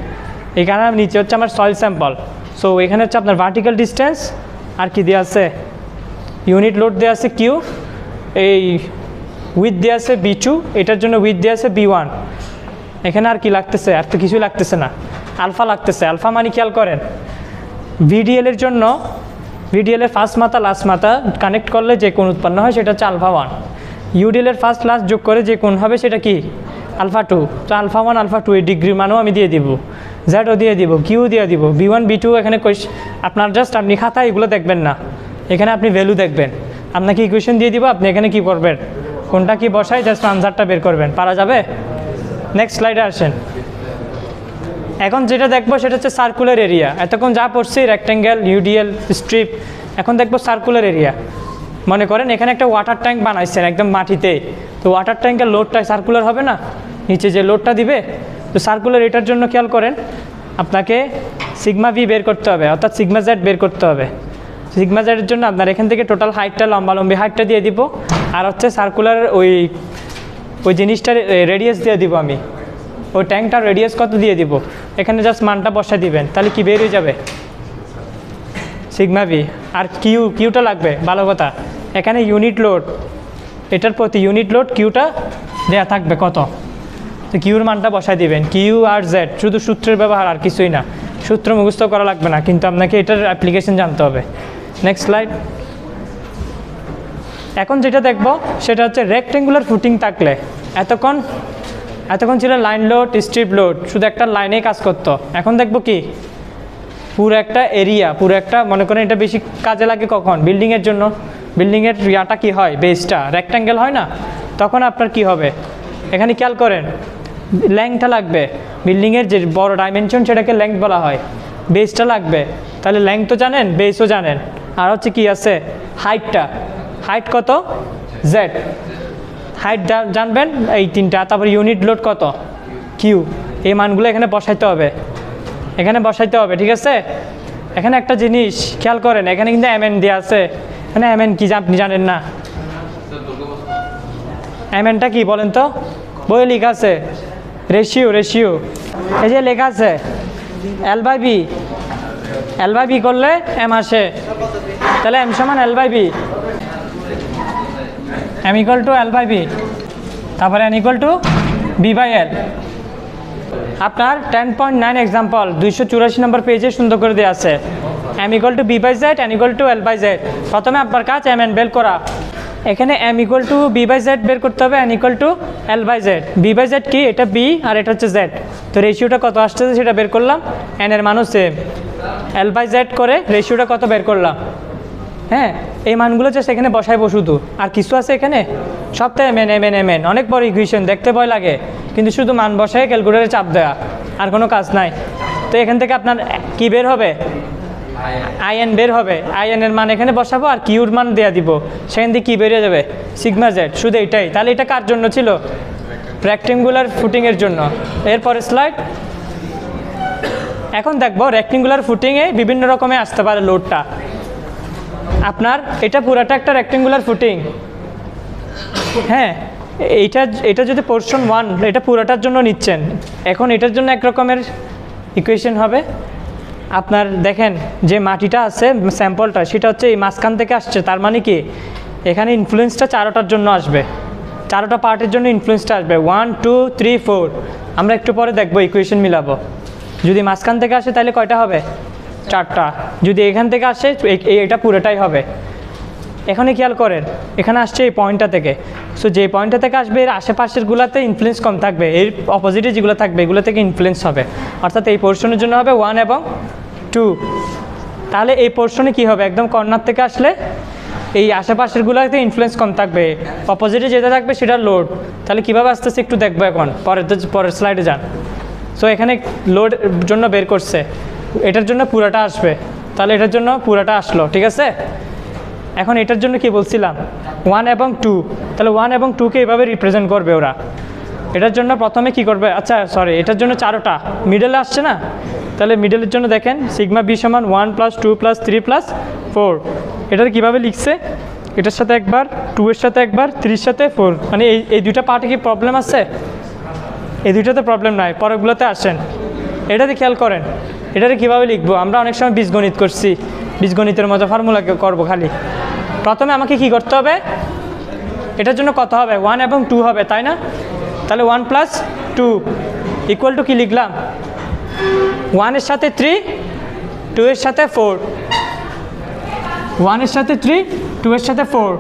এখানে নিচে হচ্ছে আমার সয়েল স্যাম্পল। সো এখানে হচ্ছে আপনার ভার্টিক্যাল ডিস্টেন্স, আর কি দেওয়া আছে, ইউনিট লোড দেওয়া আছে কিউ, এই উইথ দেওয়া আছে b2, এটার জন্য উইথ দেওয়া আছে b1। এখানে আর কি লাগতেছে, আর তো কিছুই লাগতেছে না, আলফা লাগতেছে। আলফা মানে খেয়াল করেন, ভিডিএলের জন্য ভিডিএলের ফার্স্ট মাথা লাস্ট মাথা কানেক্ট করলে যে কোণ উৎপন্ন হয় সেটা হচ্ছে আলফা 1। ইউডিএলের ফার্স্ট লাস্ট যোগ করে যে কোণ হবে সেটা কি, আলফা 2। তো আলফা 1 আলফা 2 এই ডিগ্রি মানও আমি দিয়ে দিব, জেডও দিয়ে দিব, কিউ দিয়ে দিব, b1 b2। এখানে আপনার জাস্ট আপনি খাতায় এগুলো দেখবেন না, এখানে আপনি ভ্যালু দেখবেন। আপনাকে ইকুয়েশন দিয়ে দিব, আপনি এখানে কি করবেন, কোনটা কি বসাই জাস্ট আনসারটা বের করবেন, পারা যাবে। নেক্সট স্লাইডে আসেন। এখন যেটা দেখবো সেটা হচ্ছে সার্কুলার এরিয়া। এতক্ষণ যা পড়ছি রেক্ট্যাঙ্গেল, ইউডিএল, স্ট্রিপ, এখন দেখবো সার্কুলার এরিয়া। মনে করেন এখানে একটা ওয়াটার ট্যাঙ্ক বানাইছেন একদম মাটিতে, তো ওয়াটার ট্যাঙ্কের লোডটা সার্কুলার হবে না, নিচে যে লোডটা দিবে। তো সার্কুলার এটার জন্য খেয়াল করেন, আপনাকে সিগমা ভি বের করতে হবে, অর্থাৎ সিগমা জেড বের করতে হবে। সিগমা জেডের জন্য আপনার এখান থেকে টোটাল হাইটটা, লম্বালম্বি হাইটটা দিয়ে দিব, আর হচ্ছে সার্কুলার ওই জিনিসটার রেডিয়াস দিয়ে দিব আমি, ওই ট্যাঙ্কটার রেডিয়াস কত দিয়ে দিব, এখানে জাস্ট মানটা বসা দিবেন, তাহলে কি বের হয়ে যাবে সিগমা ভি। আর কিউটা লাগবে, ভালো কথা, এখানে ইউনিট লোড, এটার প্রতি ইউনিট লোড কিউটা দেয়া থাকবে কত, তো কিউর মানটা বসাই দিবেন। কিউ আর জেড শুধু সূত্রের ব্যবহার, আর কিছুই না, সূত্র মুখস্থ করা লাগবে না, কিন্তু আপনাকে এটার অ্যাপ্লিকেশন জানতে হবে। Next slide. এখন যেটা দেখব সেটা হচ্ছে রেক্টেঙ্গুলার ফুটিং থাকলে, এতক্ষণ ছিল লাইন লোড, স্ট্রিপ লোড, শুধু একটা লাইনেই কাজ করতো। এখন দেখব কি, পুরো একটা এরিয়া, পুরো একটা, মনে করেন এটা বেশি কাজে লাগে কখন, বিল্ডিংয়ের জন্য। বিল্ডিংয়ের ইয়াটা কি হয়, বেসটা রেক্ট্যাঙ্গেল হয় না, তখন আপনার কি হবে, এখানে খেয়াল করেন লেংথটা লাগবে, বিল্ডিংয়ের যে বড় ডাইমেনশন সেটাকে লেংথ বলা হয়, বেসটা লাগবে, তাহলে লেংথ তো জানেন, বেসও জানেন, আর হচ্ছে কি আছে হাইটটা, হাইট কত জেড, হাইট জানবেন এই তিনটা, তারপর ইউনিট লোড কত কিউ, এই মানগুলো এখানে বসাইতে হবে, এখানে বসাইতে হবে। ঠিক আছে, এখানে একটা জিনিস খেয়াল করেন, এখানে কিন্তু এমএন দেওয়া আছে, এখানে এমএন কি আপনি জানেন না, এমএনটা কি বলেন তো, বইয়ে লেখা আছে রেশিও, এই যে লেখা আছে L/B, L/B করলে এম আসে, তাহলে এম সমান L/B, m = L/B, তারপরে n = B/L। আপনার 10.9 এক্সাম্পল 284 নম্বর পেজে সুন্দর করে দেওয়া আছে, m = B/Z, n = L/Z। প্রথমে আপনার কাজ mn বের করা, এখানে m = B/Z বের করতে হবে, n = L/Z। B/Z কি, এটা B আর এটা হচ্ছে Z, তো রেশিওটা কত আসছে সেটা বের করলাম, n এর মানও সেম, L/Z করে রেশিওটা কত বের করলাম। হ্যাঁ, এই মানগুলো যে সেখানে বসাইবো শুধু, আর কিছু আছে এখানে সবটা mn অনেক বড় ইকুয়েশন, দেখতে ভয় লাগে, কিন্তু শুধু মান বসায় ক্যালকুলেটারে চাপ দেওয়া, আর কোনো কাজ নাই। তো এখান থেকে আপনার কি বের হবে, আইএন বের হবে, আইএনের মান এখানে বসাবো আর কিউর মান দেওয়া দিব, সেখান থেকে কী বেরিয়ে যাবে সিগমা জেড, শুধু এইটাই। তাহলে এটা কার জন্য ছিল, রেক্টেঙ্গুলার ফুটিংয়ের জন্য। এরপরে স্লাইড। এখন দেখবো রেক্টেঙ্গুলার ফুটিংয়ে বিভিন্ন রকমের আসতে পারে লোডটা। আপনার এটা পুরাটা একটা রেক্টেঙ্গুলার ফুটিং, হ্যাঁ, এটা যদি পোর্শন 1 এটা পুরাটার জন্য নিচ্ছেন, এখন এটার জন্য এক রকমের ইকুয়েশন হবে। আপনার দেখেন যে মাটিটা আছে স্যাম্পলটা, সেটা হচ্ছে এই মাঝখান থেকে আসছে, তার মানে কি এখানে ইনফ্লুয়েন্সটা চারোটার জন্য আসবে, চারোটা পার্টের জন্য ইনফ্লুয়েন্সটা আসবে 1 2 3 4। আমরা একটু পরে দেখবো ইকুয়েশন মিলাবো। যদি মাঝখান থেকে আসে তাহলে কয়টা হবে, 4টা। যদি এখান থেকে আসে এটা পুরোটাই হবে। এখানে খেয়াল করেন, এখানে আসছে এই পয়েন্টটা থেকে, সো যে পয়েন্টটা থেকে আসবে এর আশেপাশেরগুলোতে ইনফ্লুয়েন্স কম থাকবে, এর অপোজিটে যেগুলো থাকবে এগুলো থেকে ইনফ্লুয়েন্স হবে, অর্থাৎ এই পোর্শনের জন্য হবে 1 এবং 2। তাহলে এই পোর্শনে কি হবে, একদম কর্নার থেকে আসলে এই আশেপাশেরগুলোতে ইনফ্লুয়েন্স কম থাকবে, অপোজিটে যেটা থাকবে সেটা লোড। তাহলে কীভাবে আসতেছে একটু দেখবো এখন, পরের স্লাইডে যান। সো এখানে লোড জন্য বের করছে, এটার জন্য পুরাটা আসবে, তাহলে এটার জন্য পুরাটা আসলো, ঠিক আছে। এখন এটার জন্য কি বলছিলাম 1 এবং 2, তাহলে 1 এবং 2কে এইভাবে রিপ্রেজেন্ট করবে ওরা। এটার জন্য প্রথমে কি করবে, আচ্ছা সরি, এটার জন্য চারোটা মিডলে আসছে না, তাহলে মিডলের জন্য দেখেন সিগমা বি সমান 1 + 2 + 3 + 4। এটার কীভাবে লিখছে, এটার সাথে একবার, 2 এর সাথে একবার, 3 এর সাথে 4, মানে এই দুইটা পার্টে কি প্রবলেম আছে, এই দুইটাতে প্রবলেম নাই, পরেরগুলোতে আসেন। এটাতে খেয়াল করেন, এটাতে কীভাবে লিখবো, আমরা অনেক সময় বীজগণিত করছি, বীজগণিতের মতো ফর্মুলা করবো খালি। প্রথমে আমাকে কি করতে হবে, এটার জন্য কত হবে 1 এবং 2 হবে, তাই না। তাহলে 1 + 2 = কি লিখলাম, 1 এর সাথে 3, 2 এর সাথে 4, 1 এর সাথে 3, 2 এর সাথে 4,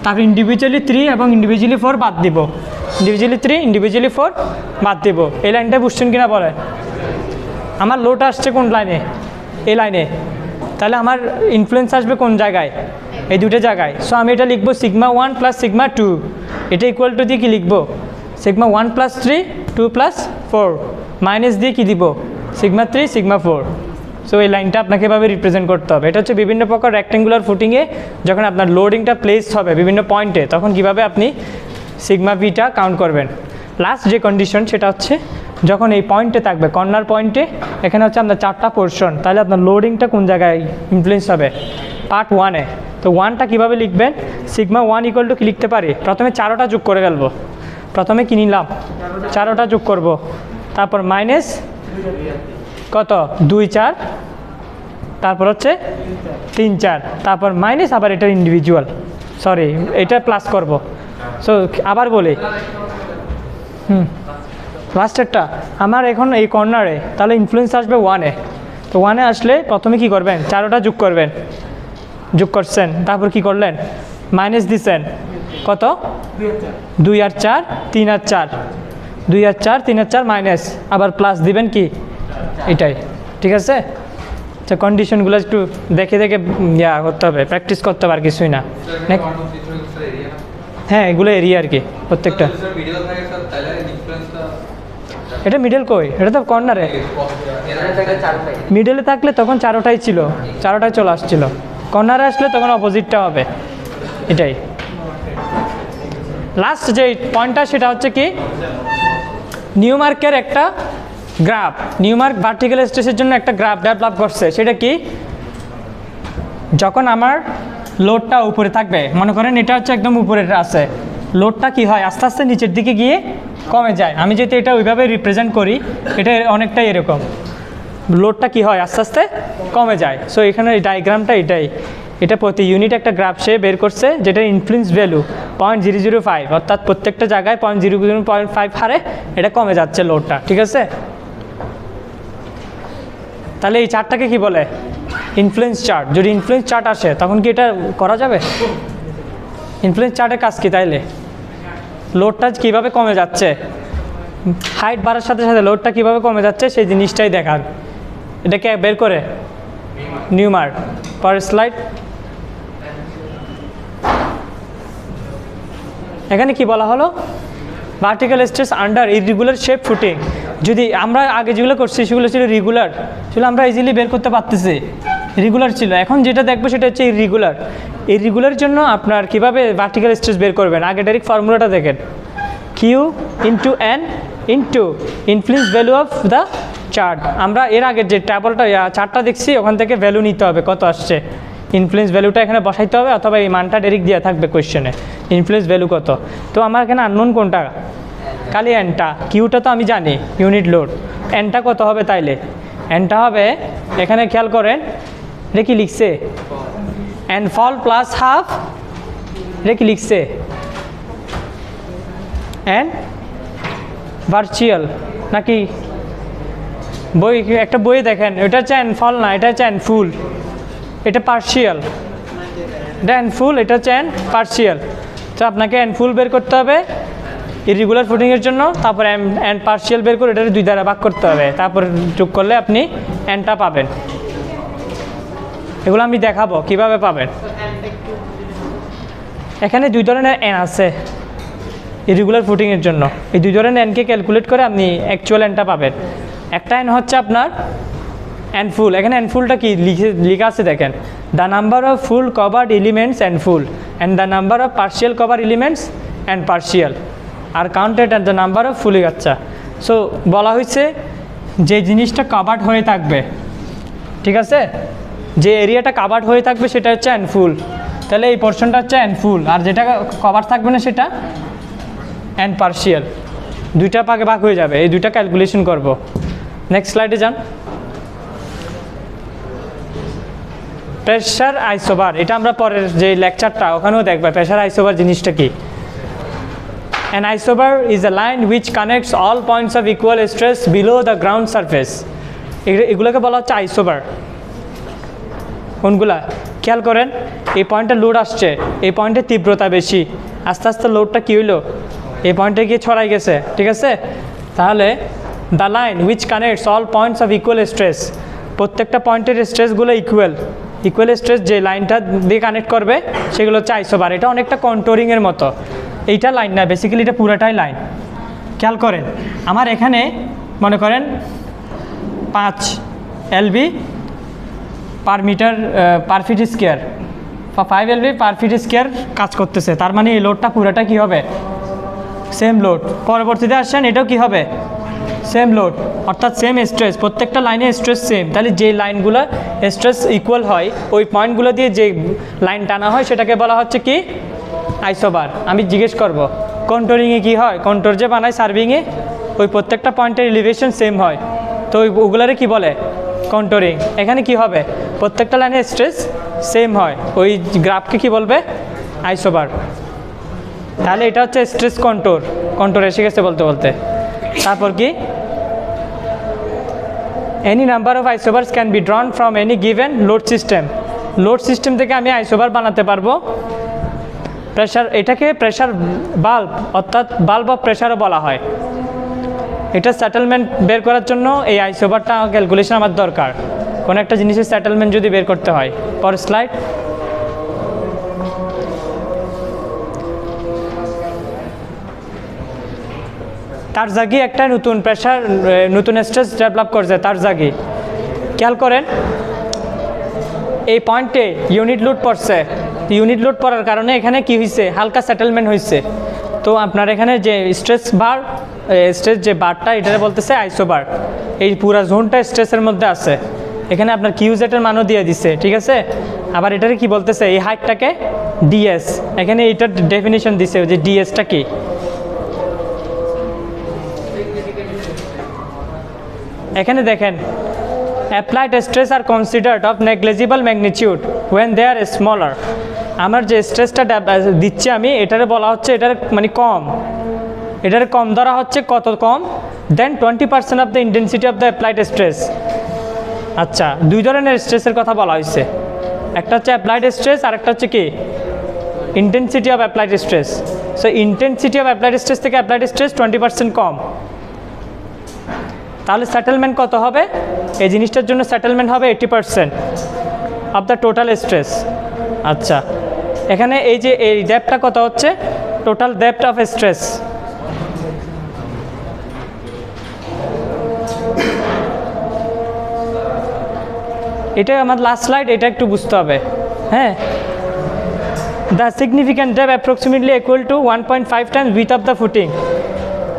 তারপর ইন্ডিভিজুয়ালি 3 এবং ইন্ডিভিজুয়ালি 4 বাদ দিব, ইন্ডিভিজুয়ালি 3 ইন্ডিভিজুয়ালি 4 বাদ দিব। এই লাইনটা বুঝছেন কিনা বলে, আমার লোড আসছে কোন লাইনে, এই লাইনে, তাহলে আমার ইনফ্লুয়েন্স আসবে কোন জায়গায়, এই দুটো জায়গায়। সো আমি এটা লিখবো সিগমা 1 + সিগমা 2, এটা = দিয়ে কি লিখবো, সিগমা 1 + 3 2 + 4 মাইনাস দিয়ে কি দিব সিগমা 3 সিগমা 4। সো এই লাইনটা আপনাকে এভাবে রিপ্রেজেন্ট করতে হবে। এটা হচ্ছে বিভিন্ন প্রকার রেক্টেঙ্গুলার ফুটিংয়ে যখন আপনার লোডিংটা প্লেস হবে বিভিন্ন পয়েন্টে, তখন কিভাবে আপনি সিগমা ভিটা কাউন্ট করবেন। লাস্ট যে কন্ডিশন সেটা হচ্ছে যখন এই পয়েন্টে থাকবে, কর্নার পয়েন্টে, এখানে হচ্ছে আপনার 4টা পোর্শন, তাহলে আপনার লোডিংটা কোন জায়গায় ইনফ্লুয়েন্স হবে, পার্ট 1-এ। তো 1টা কীভাবে লিখবেন, সিগমা 1 = কি লিখতে পারি, প্রথমে 4টা যোগ করে ফেলবো, প্রথমে কি নিলাম 4টা যোগ করব, তারপর মাইনাস কত 2 4, তারপর হচ্ছে 3 4, তারপর মাইনাস আবার এটা ইন্ডিভিজুয়াল, সরি এটা প্লাস করব। সো আবার বলি, লাস্টেরটা আমার এখন এই কর্নারে, তাহলে ইনফ্লুয়েন্স আসবে 1-এ। তো 1-এ আসলে প্রথমে কি করবেন, 4টা যোগ করবেন, যোগ করছেন, তারপর কি করলেন মাইনাস দিচ্ছেন, কত 2 আর 4 3 আর 4, 2 আর 4 3 আর 4 মাইনাস, আবার প্লাস দিবেন কি এটাই, ঠিক আছে। আচ্ছা কন্ডিশনগুলো একটু দেখে দেখে করতে হবে, প্র্যাকটিস করতে হবে, আর কিছুই না। হ্যাঁ এগুলো এরিয়া আর কি প্রত্যেকটা। এটা মিডল কই, এটা তো কর্নারে, মিডলে থাকলে তখন 4টাই ছিল, 4টায় চলে আসছিল, কর্নারে আসলে তখন অপোজিটটা হবে, এটাই। লাস্ট যে পয়েন্টটা সেটা হচ্ছে কি নিউমার্কের একটা গ্রাফ, নিউমার্ক ভার্টিক্যাল স্ট্রেসের জন্য একটা গ্রাফ ডেভেলপ করছে। সেটা কি, যখন আমার লোডটা উপরে থাকবে, মনে করেন এটা হচ্ছে একদম উপরে আছে, লোডটা কি হয় আস্তে আস্তে নিচের দিকে গিয়ে কমে যায়। আমি যদি এটা ওইভাবে রিপ্রেজেন্ট করি, এটা অনেকটাই এরকম, লোডটা কি হয় আস্তে আস্তে কমে যায়। সো এখানে এই ডায়াগ্রামটা এটাই, এটা প্রতি ইউনিট একটা গ্রাফ সে বের করছে, যেটা ইনফ্লুয়েন্স ভ্যালু 0.005, অর্থাৎ প্রত্যেকটা জায়গায় 0.005 হারে এটা কমে যাচ্ছে লোডটা, ঠিক আছে। তাহলে এই চার্টটাকে কি বলে, ইনফ্লুয়েন্স চার্ট। যদি ইনফ্লুয়েন্স চার্ট আসে তখন কি এটা করা যাবে, ইনফ্লুয়েন্স চার্টের কাজ কি, তাইলে লোডটা কীভাবে কমে যাচ্ছে, হাইট বাড়ার সাথে সাথে লোডটা কীভাবে কমে যাচ্ছে সেই জিনিসটাই দেখার, এটাকে বের করে নিউমার। পরের স্লাইড। এখানে কি বলা হলো, vertical stress under irregular shape footing. যদি আমরা আগে যেগুলো করছি সেগুলো ছিল রেগুলার, সেগুলো আমরা ইজিলি বের করতে পারতেছি, রেগুলার ছিল। এখন যেটা দেখবো সেটা হচ্ছে ইররেগুলার। ইররেগুলারের জন্য আপনার কীভাবে ভার্টিক্যাল স্ট্রেস বের করবেন, আগে ডাইরেক্ট ফর্মুলাটা দেখেন, Q into N into influence value of the chart. আমরা এর আগে যে ট্যাবলটা চার্টটা দেখছি ওখান থেকে ভ্যালু নিতে হবে কত আসছে, ইনফ্লুয়েন্স ভ্যালুটা এখানে বসাইতে হবে, অথবা এই মানটা ডাইরেক্ট দেওয়া থাকবে কোয়েশ্চেনে, ইনফ্লুয়েন্স ভ্যালু কত। তো আমার এখানে আননোন কোনটা, খালি এনটা, কিউটা তো আমি জানি ইউনিট লোড, এনটা কত হবে তাইলে, এনটা হবে এখানে খেয়াল করেন এটা কি লিখছে, এন ফল প্লাস হাফ, এটা কি লিখছে এন ভার্চুয়াল নাকি বই, একটা বই দেখেন, এটা হচ্ছে এন ফল না, এটা হচ্ছে এন ফুল, এটা পার্শিয়াল, এটা এন ফুল, এটা হচ্ছে এন পার্শিয়াল। তো আপনাকে এন ফুল বের করতে হবে ইররেগুলার ফুটিংয়ের জন্য, তারপর এন পার্শিয়াল বের করে এটাকে 2 দ্বারা ভাগ করতে হবে, তারপর যোগ করলে আপনি এনটা পাবেন। এগুলো আমি দেখাবো কিভাবে পাবেন। এখানে 2 ধরনের এন আছে ইররেগুলার ফুটিংয়ের জন্য, এই 2 ধরনের এনকে ক্যালকুলেট করে আপনি অ্যাকচুয়াল এনটা পাবেন। একটা এন হচ্ছে আপনার এন ফুল, এখানে এন ফুলটা কি লিখা আছে দেখেন, the number of full covered elements and full and the number of partial cover elements and partial are counted at the number of fully. আচ্ছা, সো বলা হয়েছে যে জিনিসটা কাভার্ড হয়ে থাকবে, ঠিক আছে, যে এরিয়াটা কাভার্ড হয়ে থাকবে সেটা হচ্ছে এন ফুল, তাহলে এই পোর্শনটা হচ্ছে এন ফুল, আর যেটা কভার থাকবে না সেটা এন পার্শিয়াল। 2টা ভাগে ভাগ হয়ে যাবে, এই 2টা ক্যালকুলেশন করব। নেক্সট স্লাইডে যান। প্রেশার আইসোবার, এটা আমরা পরের যে লেকচারটা ওখানেও দেখবে প্রেশার আইসোবার জিনিসটা কি। An isobar is a line which connects all points of equal stress below the ground surface. এগুলোকে বলা হচ্ছে আইসোবার। কোনগুলা খেয়াল করেন, এই পয়েন্টে লোড আসছে, এই পয়েন্টে তীব্রতা বেশি, আস্তে আস্তে লোডটা কী হইলো, এই পয়েন্টে গিয়ে ছড়াই গেছে, ঠিক আছে। তাহলে the line which connects all points of equal stress, প্রত্যেকটা পয়েন্টের স্ট্রেসগুলো ইকুয়াল স্ট্রেস যে লাইনটা দিয়ে কানেক্ট করবে সেগুলো হচ্ছে আইসোবার। এটা অনেকটা কন্ট্রোরিংয়ের মতো, এইটা লাইন না, বেসিক্যালি এটা পুরাটাই লাইন। খেয়াল করেন, আমার এখানে মনে করেন 5 LV per metre per feet square, 5 LV per feet square কাজ করতেছে, তার মানে এই লোডটা পুরাটা কী হবে, সেম লোড। পরবর্তীতে আসছেন, এটাও কী হবে, সেম লোড, অর্থাৎ সেম স্ট্রেস, প্রত্যেকটা লাইনে স্ট্রেস সেম। তাহলে যে লাইনগুলো স্ট্রেস ইকুয়াল হয় ওই পয়েন্টগুলো দিয়ে যে লাইন টানা হয় সেটাকে বলা হচ্ছে কি, আইসোবার। আমি জিজ্ঞেস করব কন্ট্রোরিংয়ে কী হয়, কন্ট্রোর যে বানায় সার্ভিংয়ে ওই প্রত্যেকটা পয়েন্টের এলিভেশন সেম হয়, তো ওগুলারে কি বলে, কন্ট্রোরিং। এখানে কি হবে, প্রত্যেকটা লাইনে স্ট্রেস সেম হয়, ওই গ্রাফকে কি বলবে, আইসোবার। তাহলে এটা হচ্ছে স্ট্রেস কন্ট্রোর এসে গেছে বলতে বলতে। তারপর কি, any number of isobars can be drawn from any given load system. Load system থেকে আমি আইসোবার বানাতে পারবো। প্রেশার, এটাকে প্রেশার বাল্ব অর্থাৎ বাল্ব অফ প্রেশারও বলা হয়। এটা সেটেলমেন্ট বের করার জন্য এই আইসোবারটা ক্যালকুলেশন আমার দরকার, কোনো একটা জিনিসের সেটেলমেন্ট যদি বের করতে হয়। পরের স্লাইড। তারজাগি একটা নতুন প্রেশার, নতুন স্ট্রেস ডেভেলপ করছে তারজাগি। খেয়াল করেন, এই পয়েন্টে ইউনিট লোড পড়ছে, ইউনিট লোড পড়ার কারণে এখানে কি হয়েছে, হালকা সেটেলমেন্ট হয়েছে। তো আপনার এখানে যে স্ট্রেস যে বারটা এটাকে বলতেছে আইসোবার। এই পুরো জোনটা স্ট্রেসের মধ্যে আছে, এখানে আপনার কিউজেটের মানও দিয়ে দিচ্ছে, ঠিক আছে। আবার এটাকে কি বলতেছে, এই হাইটটাকে ডিএস, এখানে এইটার ডেফিনিশন দিছে যে ডিএসটা কি। এখানে দেখেন, applied stress are considered of negligible magnitude when they are smaller. আমার যে স্ট্রেসটা দিচ্ছি আমি, এটারে বলা হচ্ছে এটার মানে কম, এটার কম ধরা হচ্ছে, কত কম, দেন 20% of the intensity of the applied stress. আচ্ছা, 2 ধরনের স্ট্রেসের কথা বলা হয়েছে, একটা হচ্ছে অ্যাপ্লাইড স্ট্রেস আর একটা হচ্ছে কি intensity of applied stress. So intensity of applied stress থেকে অ্যাপ্লাইড স্ট্রেস 20% কম। তাহলে সেটেলমেন্ট কত হবে? এই জিনিসটার জন্য সেটেলমেন্ট হবে 80% অফ দ্য টোটাল স্ট্রেস। আচ্ছা, এখানে এই যে এই ডেপথটা কত হচ্ছে? Total depth of stress. এটাই আমার লাস্ট স্লাইড, এটা একটু বুঝতে হবে। হ্যাঁ, the significant depth approximately equal to 1.5 times width of the footing.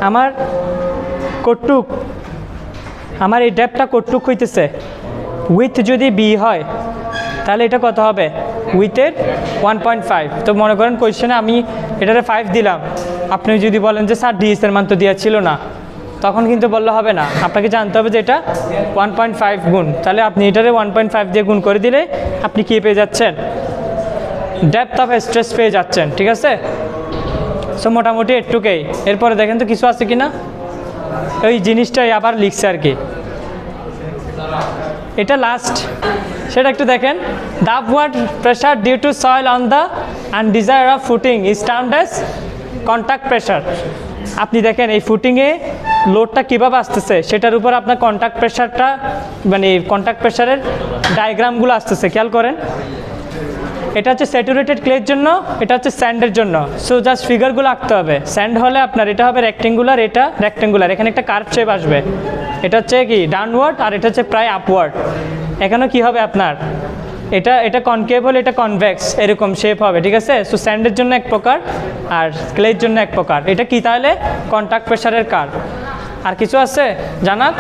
আমার কটুক, আমার এই ডেপথটা কটুক হইতেছে, উইথ যদি বি হয় তাহলে এটা কত হবে? উইথের 1.5। তো মনে করেন কোয়েশ্চেনে আমি এটারে 5 দিলাম, আপনি যদি বলেন যে স্যার ডিএসের মান তো দেওয়া ছিল না, তখন কিন্তু বললে হবে না, আপনাকে জানতে হবে যে এটা 1.5 গুণ। তাহলে আপনি এটারে 1.5 দিয়ে গুণ করে দিলে আপনি কী পেয়ে যাচ্ছেন? ডেপথ অফ স্ট্রেস পেয়ে যাচ্ছেন। ঠিক আছে, সো মোটামুটি একটুকেই। এরপরে দেখেন তো কিছু আছে কি না, ওই জিনিসটাই আবার লিখছে আর কি, এটা লাস্ট, সেটা একটু দেখেন। The upward pressure due to soil on the underside of footing is termed as contact pressure. আপনি দেখেন এই ফুটিংয়ে লোডটা কীভাবে আসতেছে সেটার উপর আপনার কন্ট্যাক্ট প্রেশারটা, মানে কন্ট্যাক্ট প্রেশারের ডায়াগ্রামগুলো আসতেছে, খেয়াল করেন। এটা হচ্ছে স্যাচুরেটেড ক্লের জন্য, এটা হচ্ছে স্যান্ডের জন্য। সো জাস্ট ফিগারগুলো আঁকতে হবে। স্যান্ড হলে আপনার এটা হবে রেক্টেঙ্গুলার, এটা রেক্টেঙ্গুলার, এখানে একটা কার্ভ শেপ আসবে, এটা হচ্ছে কি ডাউনওয়ার্ড, আর এটা হচ্ছে প্রায় আপওয়ার্ড। এখানেও কি হবে আপনার, এটা কনকেভ হলে এটা কনভেক্স, এরকম শেপ হবে। ঠিক আছে, সো স্যান্ডের জন্য এক প্রকার আর ক্লের জন্য এক প্রকার। এটা কি তাহলে? কন্ট্যাক্ট প্রেশারের কার্ভ। আর কিছু আছে জানার?